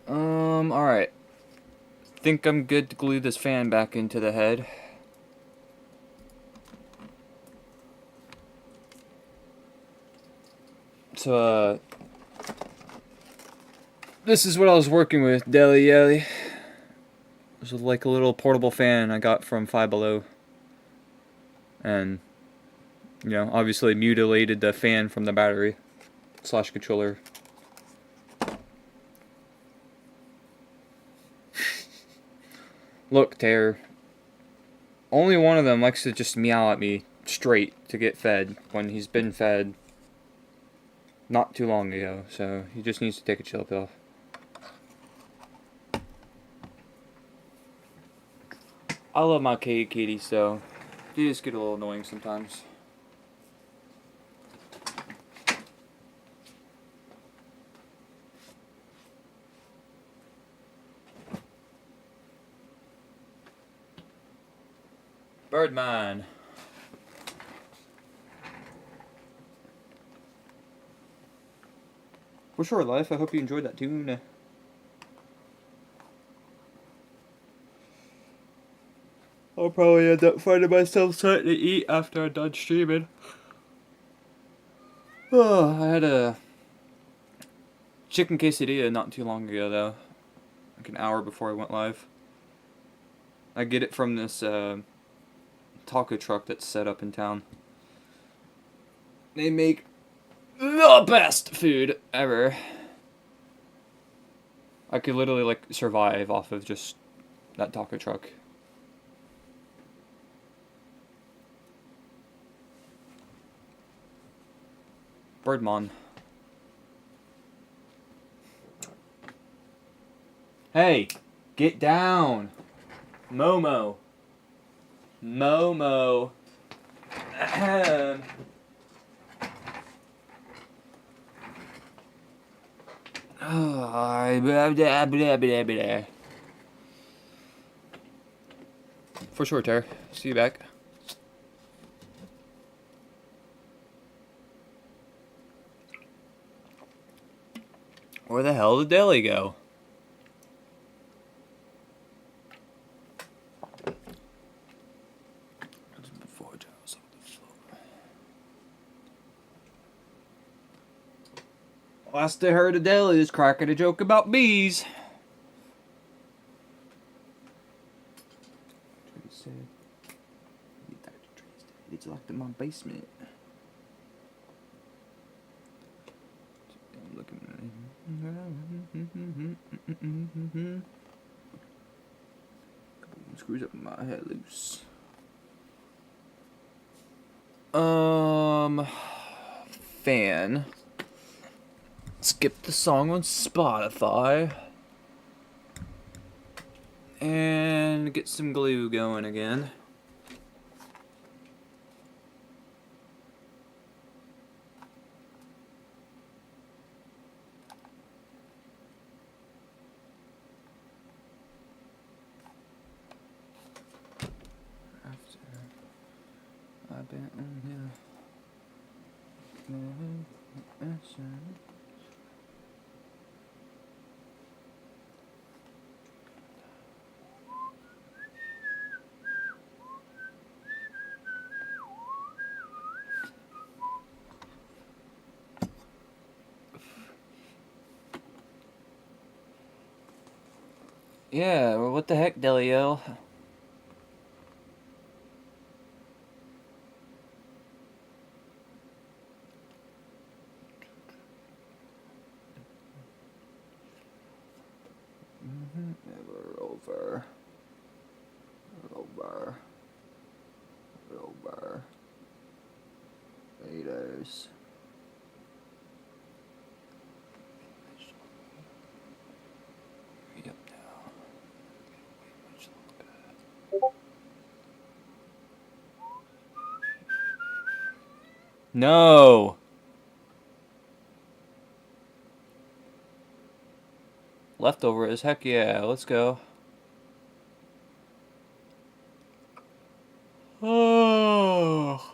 Alright. Think I'm good to glue this fan back into the head. So, this is what I was working with, Deli Yelly. This was like a little portable fan I got from Five Below. And, you know, obviously mutilated the fan from the battery / controller. Look, Terror. Only one of them likes to just meow at me straight to get fed when he's been fed not too long ago, so he just needs to take a chill pill. I love my kitties, though. They just get a little annoying sometimes. Birdman. For sure, life. I hope you enjoyed that tune. I'll probably end up finding myself something to eat after I'm done streaming. Oh, I had a chicken quesadilla not too long ago, though. Like an hour before I went live. I get it from this taco truck that's set up in town. They make the best food ever. I could literally like survive off of just that taco truck. Birdman. Hey, get down. Momo. Momo. Ahem. Blah, blah, blah, blah, blah. For sure, Ter. See you back. Where the hell did Deli go? Last I heard of Deli is cracking a joke about bees. It's locked in my basement. I'm looking at it. Screws up my head loose. Fan. Skip the song on Spotify. And get some glue going again. I've been on here. Yeah, well, what the heck, Delio? Rover. Raiders. Yep, no! Leftovers, heck yeah, let's go. Oh.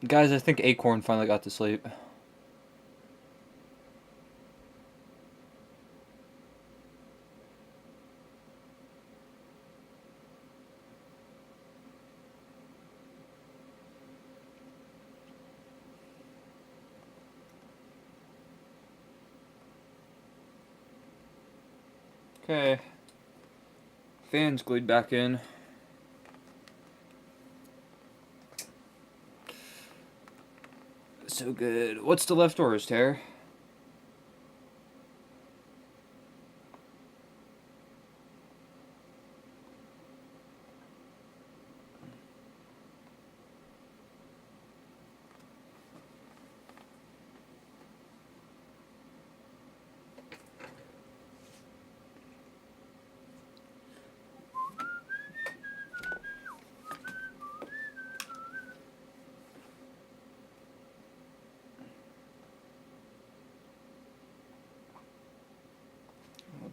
Guys, I think Acorn finally got to sleep. Okay. Fans glued back in. So good. What's the leftovers, Tara?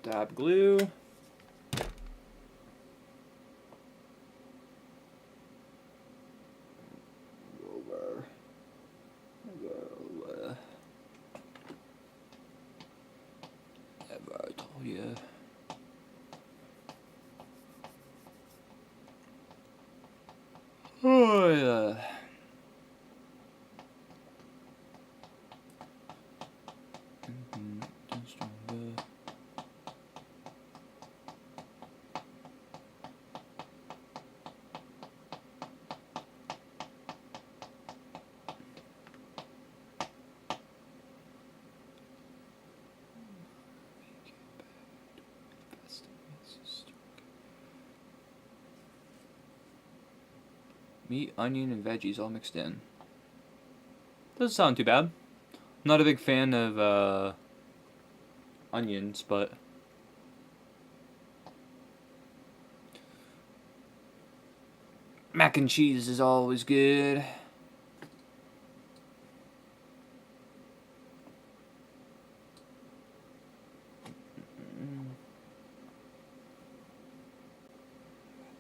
Dab glue. Meat, onion, and veggies all mixed in. Doesn't sound too bad. Not a big fan of onions, but mac and cheese is always good.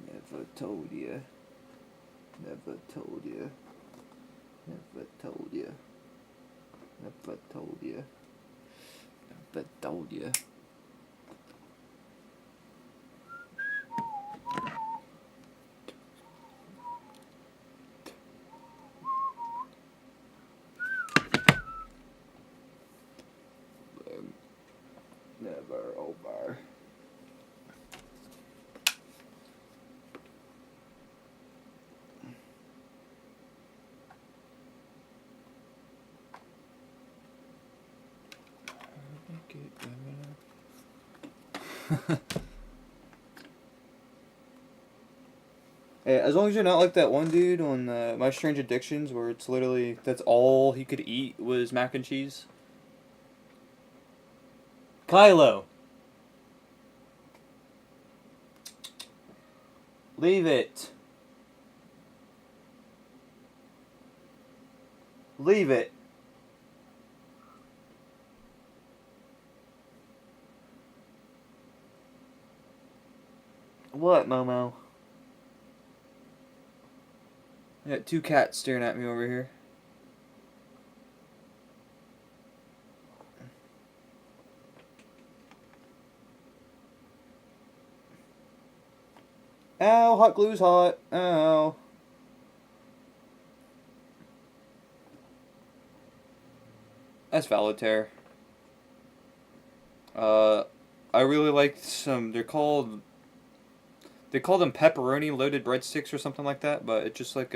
Never told you. Never told you. Never told you. Never told you. Never told you. Never over. Hey, as long as you're not like that one dude on My Strange Addictions where it's literally, that's all he could eat was mac and cheese. Kylo! Leave it. Leave it. What, Momo? I got two cats staring at me over here. Ow, hot glue's hot. Ow. That's Valitaire. I really liked some, they call them pepperoni loaded breadsticks or something like that, but it's just like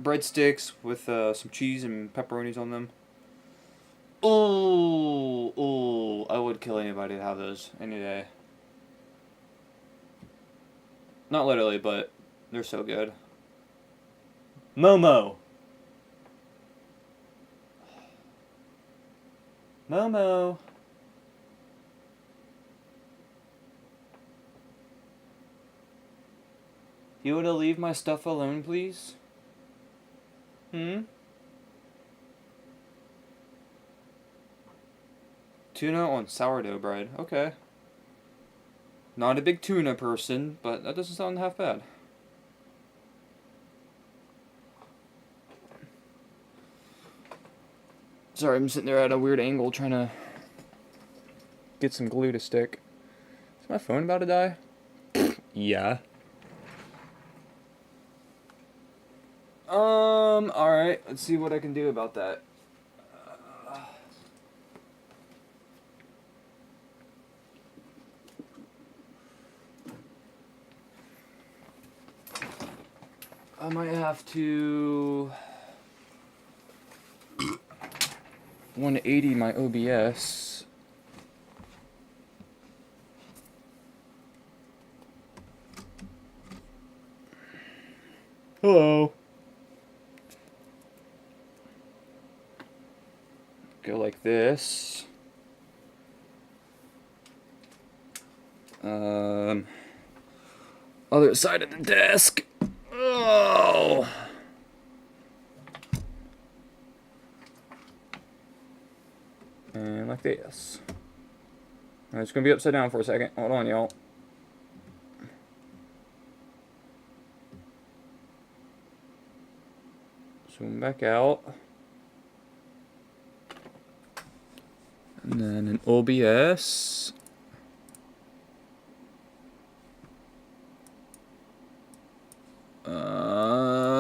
breadsticks with some cheese and pepperonis on them. Oh, I would kill anybody to have those any day. Not literally, but they're so good. Momo. Momo. You wanna leave my stuff alone, please? Hmm? Tuna on sourdough bread. Okay. Not a big tuna person, but that doesn't sound half bad. Sorry, I'm sitting there at a weird angle trying to get some glue to stick. Is my phone about to die? Yeah. Alright, let's see what I can do about that. I might have to 180 my OBS. Hello. Go like this. Other side of the desk. Oh. And like this. And it's gonna be upside down for a second. Hold on, y'all. Zoom back out. And then an OBS.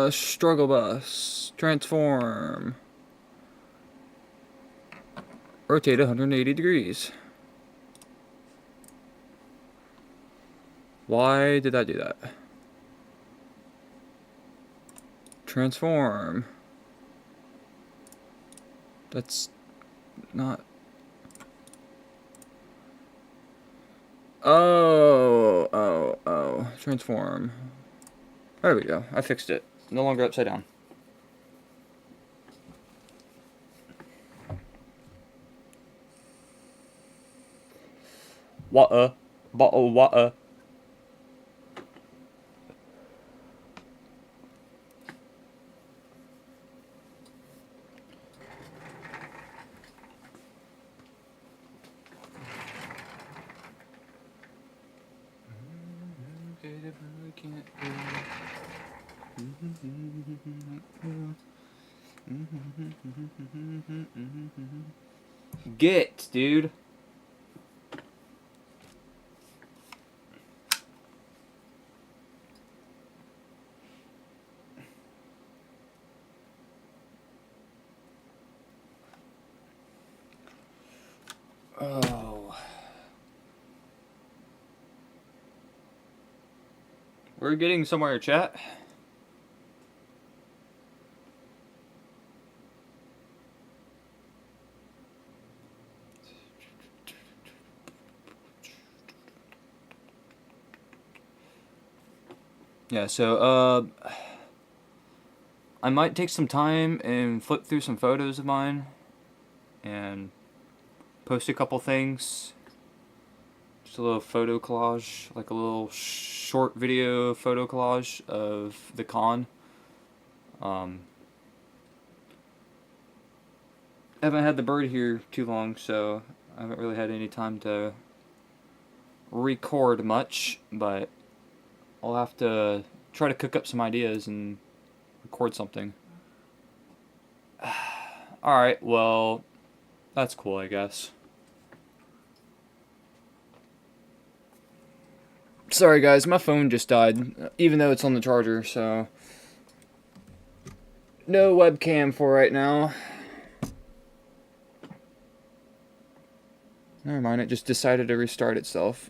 Struggle bus. Transform. Rotate 180 degrees. Why did I do that? Transform. That's not... Oh. Transform. There we go. I fixed it. No longer upside down. Water. Bottle of water. Get, dude. Oh. We're getting somewhere, chat. Yeah, so, I might take some time and flip through some photos of mine and post a couple things. Just a little photo collage, like a little short video photo collage of the con. I haven't had the bird here too long, so I haven't really had any time to record much, but I'll have to try to cook up some ideas and record something. Alright, well, that's cool, I guess. Sorry guys, my phone just died, even though it's on the charger, so no webcam for right now. Never mind, it just decided to restart itself.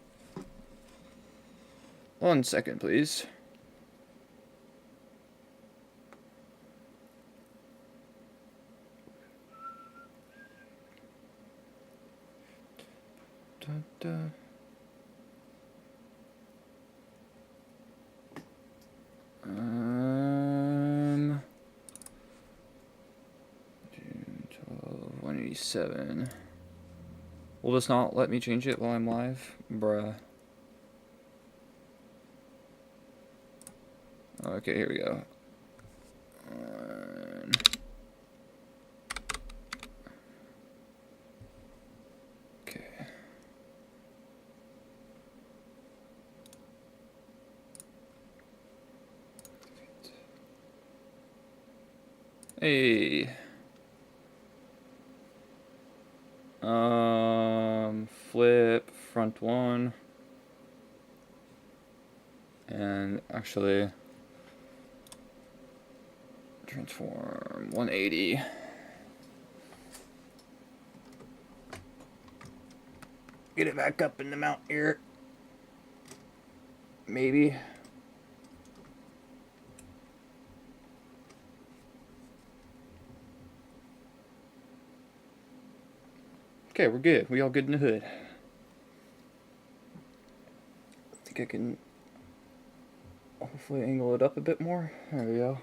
1 second, please. Da, da. June 12, 187. Will this not let me change it while I'm live? Bruh. Okay, here we go. Okay. Hey. Flip front one. And actually transform 180. Get it back up in the mount here. Maybe. Okay, we're good. We all good in the hood. I think I can hopefully angle it up a bit more. There we go.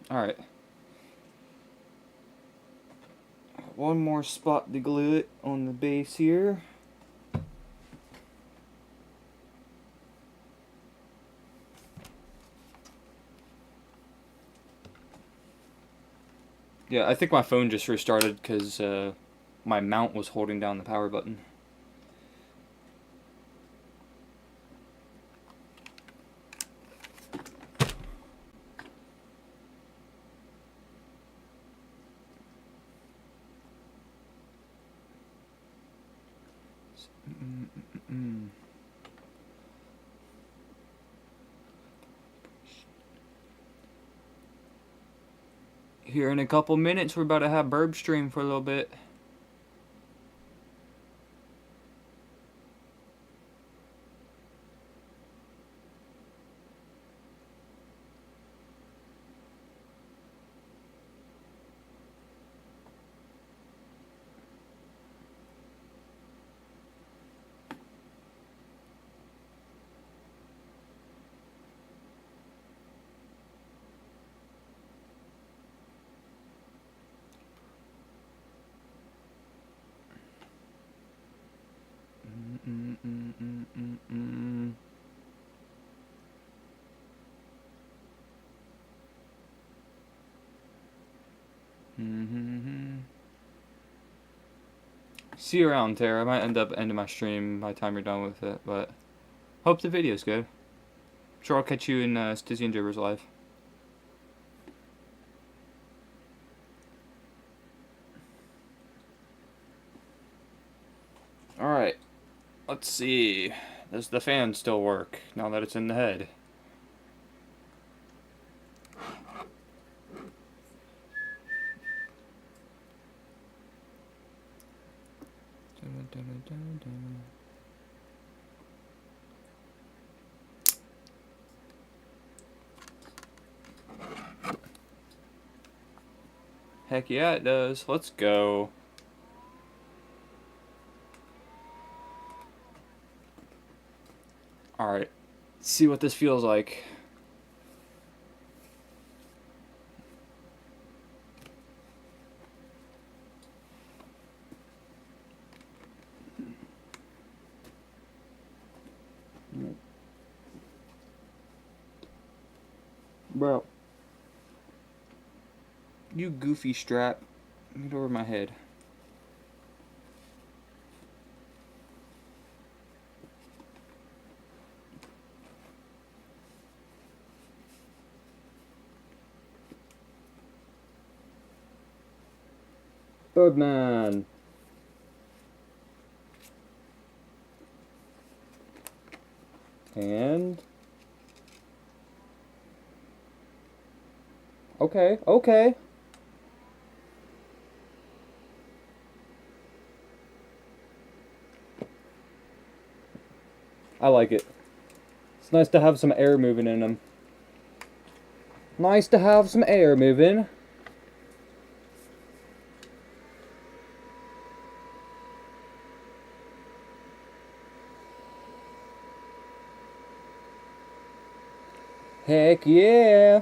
Alright. One more spot to glue it on the base here. Yeah, I think my phone just restarted because my mount was holding down the power button. Here in a couple minutes, we're about to have burb stream for a little bit. See you around, Tara. I might end up ending my stream by the time you're done with it, but hope the video's good. Sure, I'll catch you in Stizzy and Jibbers live. Alright, let's see. Does the fan still work now that it's in the head? Heck yeah, it does. Let's go. Alright, see what this feels like. Bro. You goofy strap. Get over my head. Birdman. And okay, okay. I like it. It's nice to have some air moving in them. Nice to have some air moving. Heck yeah.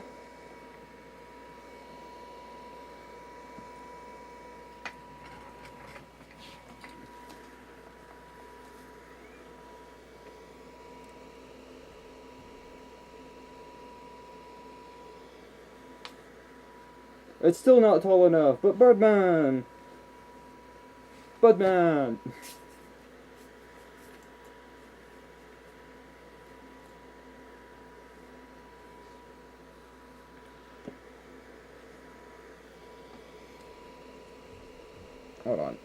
It's still not tall enough, but Birdman! Birdman! Hold on.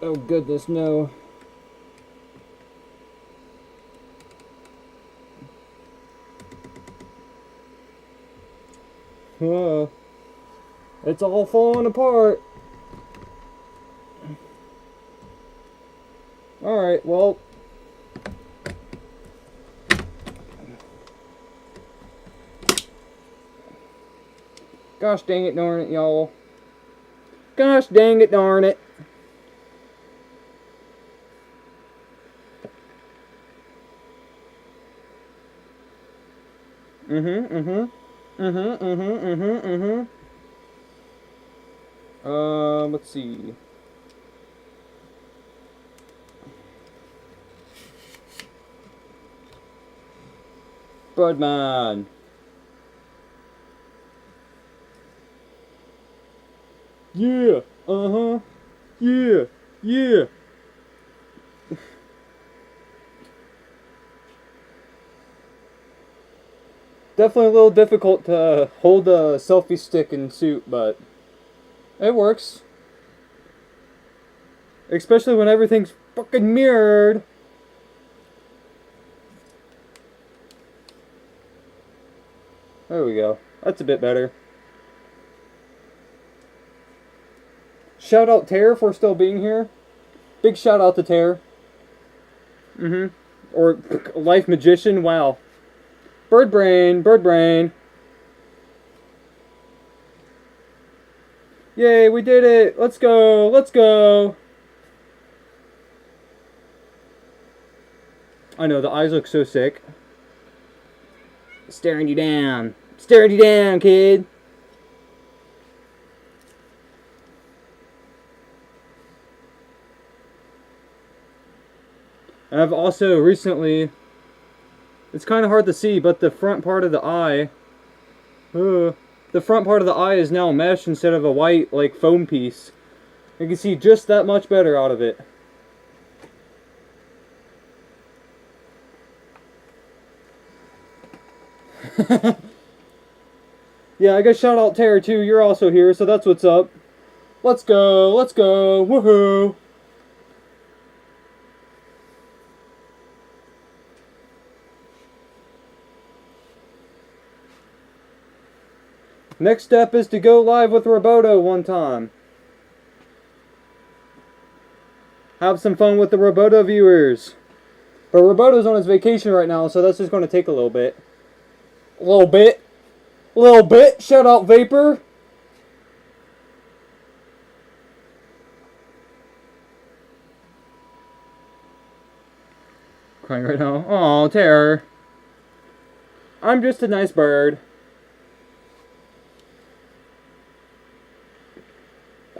Oh goodness, no. It's all falling apart. Alright, well. Gosh dang it, darn it, y'all. Gosh dang it, darn it. Let's see. Birdman. Yeah, yeah, yeah. Definitely a little difficult to hold a selfie stick in suit, but it works. Especially when everything's fucking mirrored. There we go. That's a bit better. Shout out Tare for still being here. Big shout out to Tare. Or Life Magician. Wow. Bird brain. Bird brain. Yay, we did it. Let's go. Let's go. I know, the eyes look so sick. Staring you down. Staring you down, kid. And I've also recently, it's kind of hard to see, but the front part of the eye The front part of the eye is now mesh instead of a white, like, foam piece. You can see just that much better out of it. Yeah, I guess shout out Tara too. You're also here, so that's what's up. Let's go, woohoo! Next step is to go live with Roboto one time. Have some fun with the Roboto viewers. But Roboto's on his vacation right now, so that's just going to take a little bit. Little bit. Shout out Vapor. Crying right now. Aw, Terror. I'm just a nice bird.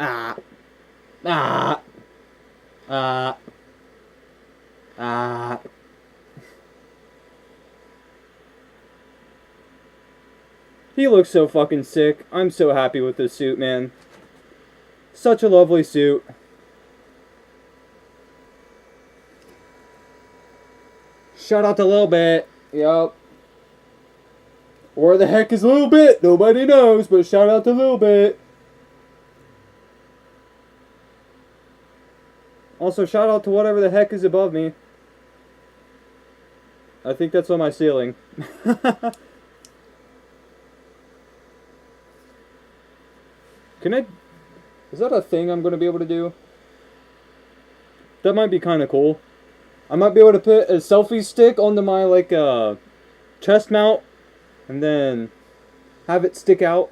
Ah. Ah. Ah. Ah. He looks so fucking sick. I'm so happy with this suit, man. Such a lovely suit. Shout out to Lil Bit. Yup. Where the heck is Lil Bit? Nobody knows, but shout out to Lil Bit. Also, shout out to whatever the heck is above me. I think that's on my ceiling. Can I... Is that a thing I'm going to be able to do? That might be kind of cool. I might be able to put a selfie stick onto my, like, chest mount. And then have it stick out.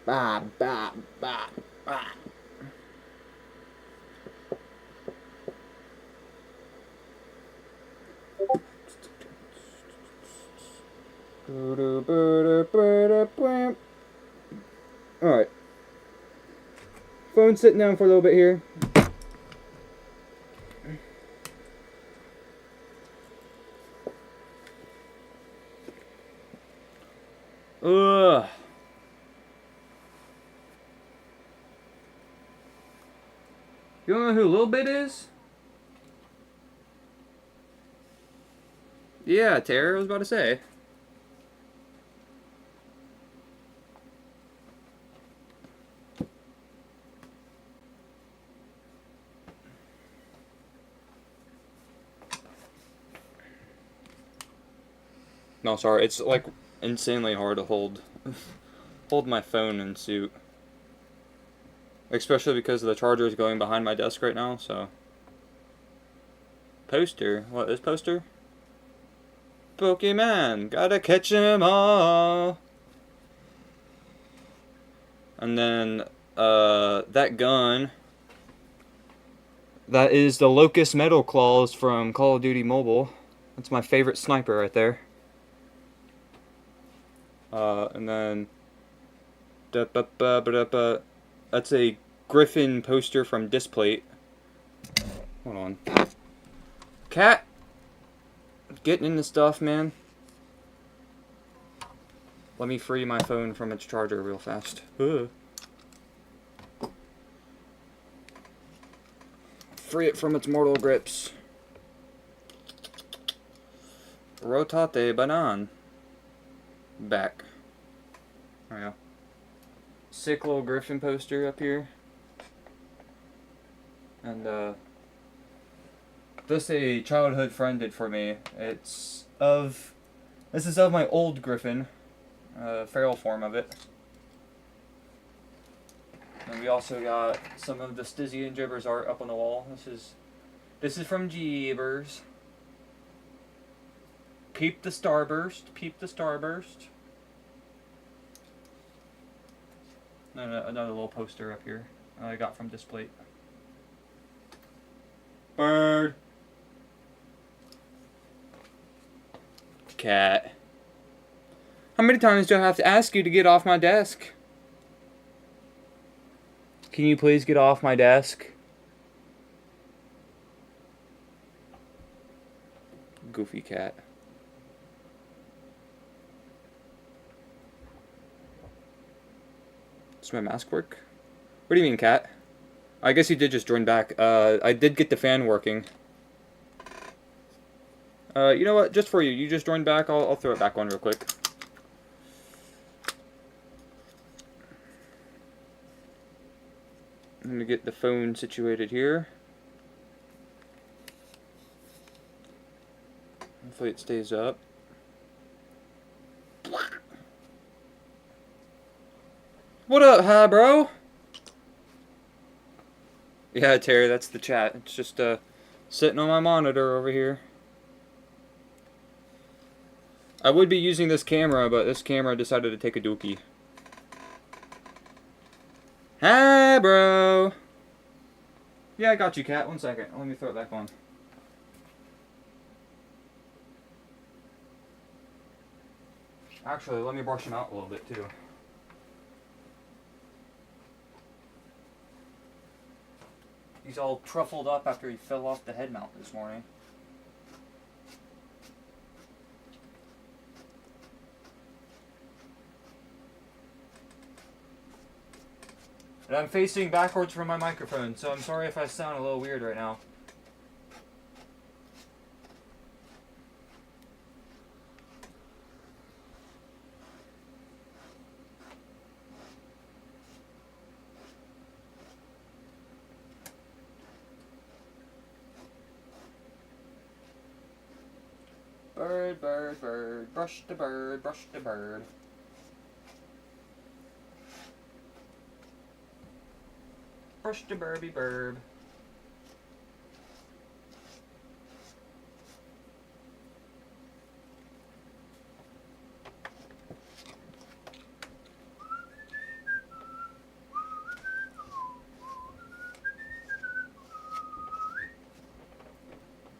Bah, bah, bah, bah. Alright. Phone sitting down for a little bit here. Ugh. You don't know who Lil Bit is? Yeah, Tara, I was about to say. No, sorry, it's like insanely hard to hold my phone and suit. Especially because the charger is going behind my desk right now, so. Poster? What is poster? Pokemon, gotta catch 'em all. And then, that gun. That is the Locust Metal Claws from Call of Duty Mobile. That's my favorite sniper right there. And then, that's a Griffin poster from Displate. Hold on. Cat! Getting into stuff, man. Let me free my phone from its charger real fast. Free it from its mortal grips. Rotate banan. Back. There we go. Sick little Griffin poster up here. And, this a childhood friend did for me. This is of my old Griffin. Feral form of it. And we also got some of the Stizzy and Jibbers art up on the wall. This is from Jibbers. Peep the starburst. Peep the starburst. And another little poster up here I got from Displate. Bird. Cat. How many times do I have to ask you to get off my desk? Can you please get off my desk? Goofy cat. Does my mask work? What do you mean, cat? I guess you did just join back. I did get the fan working. You know what? Just for you. You just joined back. I'll throw it back on real quick. I'm gonna get the phone situated here. Hopefully it stays up. What up, hi, bro? Yeah, Terry, that's the chat. It's just sitting on my monitor over here. I would be using this camera, but this camera decided to take a dookie. Hi, bro. Yeah, I got you, cat. 1 second. Let me throw it back on. Actually, let me brush him out a little bit, too. He's all truffled up after he fell off the head mount this morning. And I'm facing backwards from my microphone, so I'm sorry if I sound a little weird right now. Bird, bird, bird, brush the bird, brush the bird. Brush the burby burb.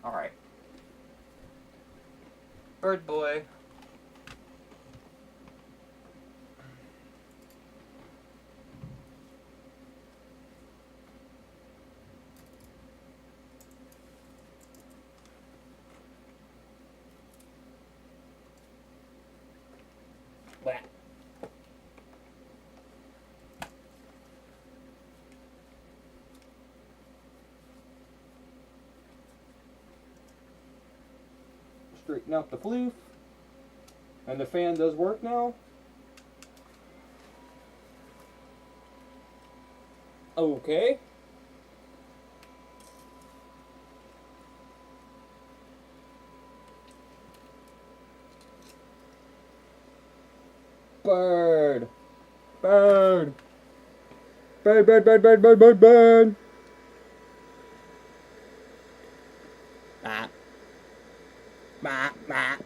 Alright. Bird boy. Blah. Straighten out the floof. And the fan does work now. Okay. Bird. Bird. Bird, bird, bird, bird, bird, bird, bird. Ah. Bah, bah.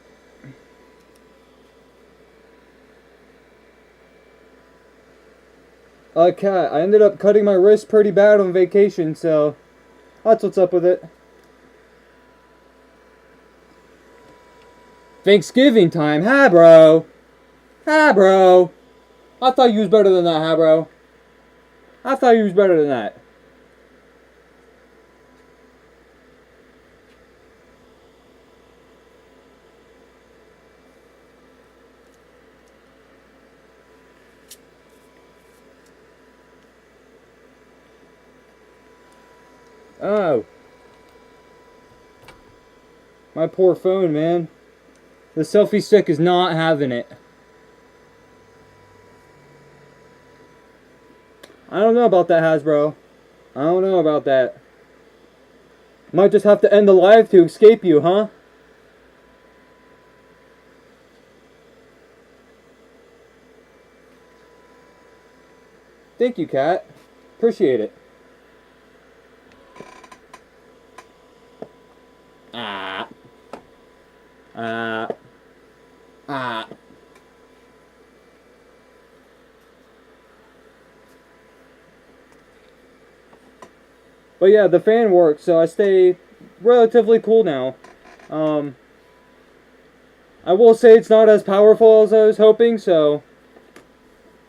Cat, I ended up cutting my wrist pretty bad on vacation, so that's what's up with it. Thanksgiving time, hi bro. Hi bro. I thought you was better than that, hi bro. I thought you was better than that. Oh. My poor phone, man. The selfie stick is not having it. I don't know about that, Hasbro. I don't know about that. Might just have to end the live to escape you, huh? Thank you, Cat. Appreciate it. Ah. Ah. Ah. But yeah, the fan works, so I stay relatively cool now. I will say it's not as powerful as I was hoping, so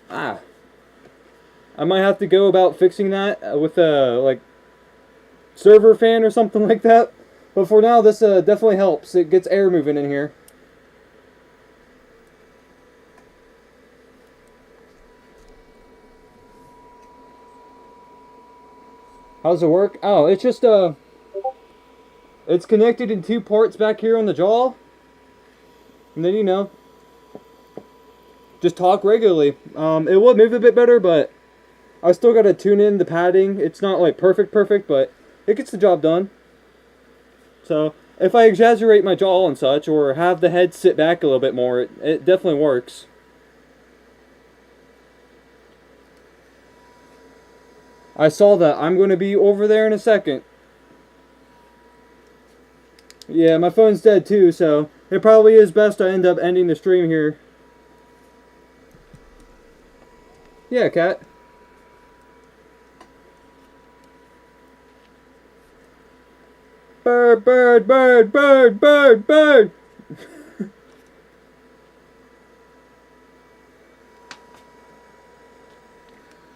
I might have to go about fixing that with a like server fan or something like that. But for now, this definitely helps. It gets air moving in here. How's it work? Oh, it's just it's connected in 2 ports back here on the jaw. And then, you know, just talk regularly. It will move a bit better, but I still got to tune in the padding. It's not like perfect, but it gets the job done. So if I exaggerate my jaw and such, or have the head sit back a little bit more, it definitely works. I saw that. I'm going to be over there in a second. Yeah, my phone's dead too, so it probably is best I end up ending the stream here. Yeah, cat. Bird, bird, bird, bird, bird, bird.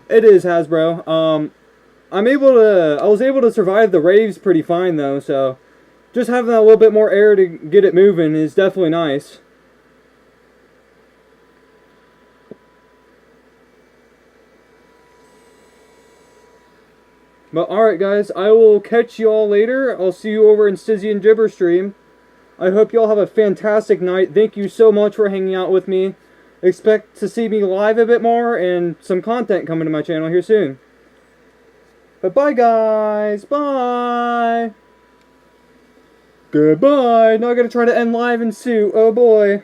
It is Hasbro. I was able to survive the raves pretty fine though, so just having a little bit more air to get it moving is definitely nice. But alright guys, I will catch you all later. I'll see you over in Stizzy and Jibber stream. I hope you all have a fantastic night. Thank you so much for hanging out with me. Expect to see me live a bit more and some content coming to my channel here soon. But bye guys, bye! Goodbye! Now I gotta try to end live in suit, oh boy.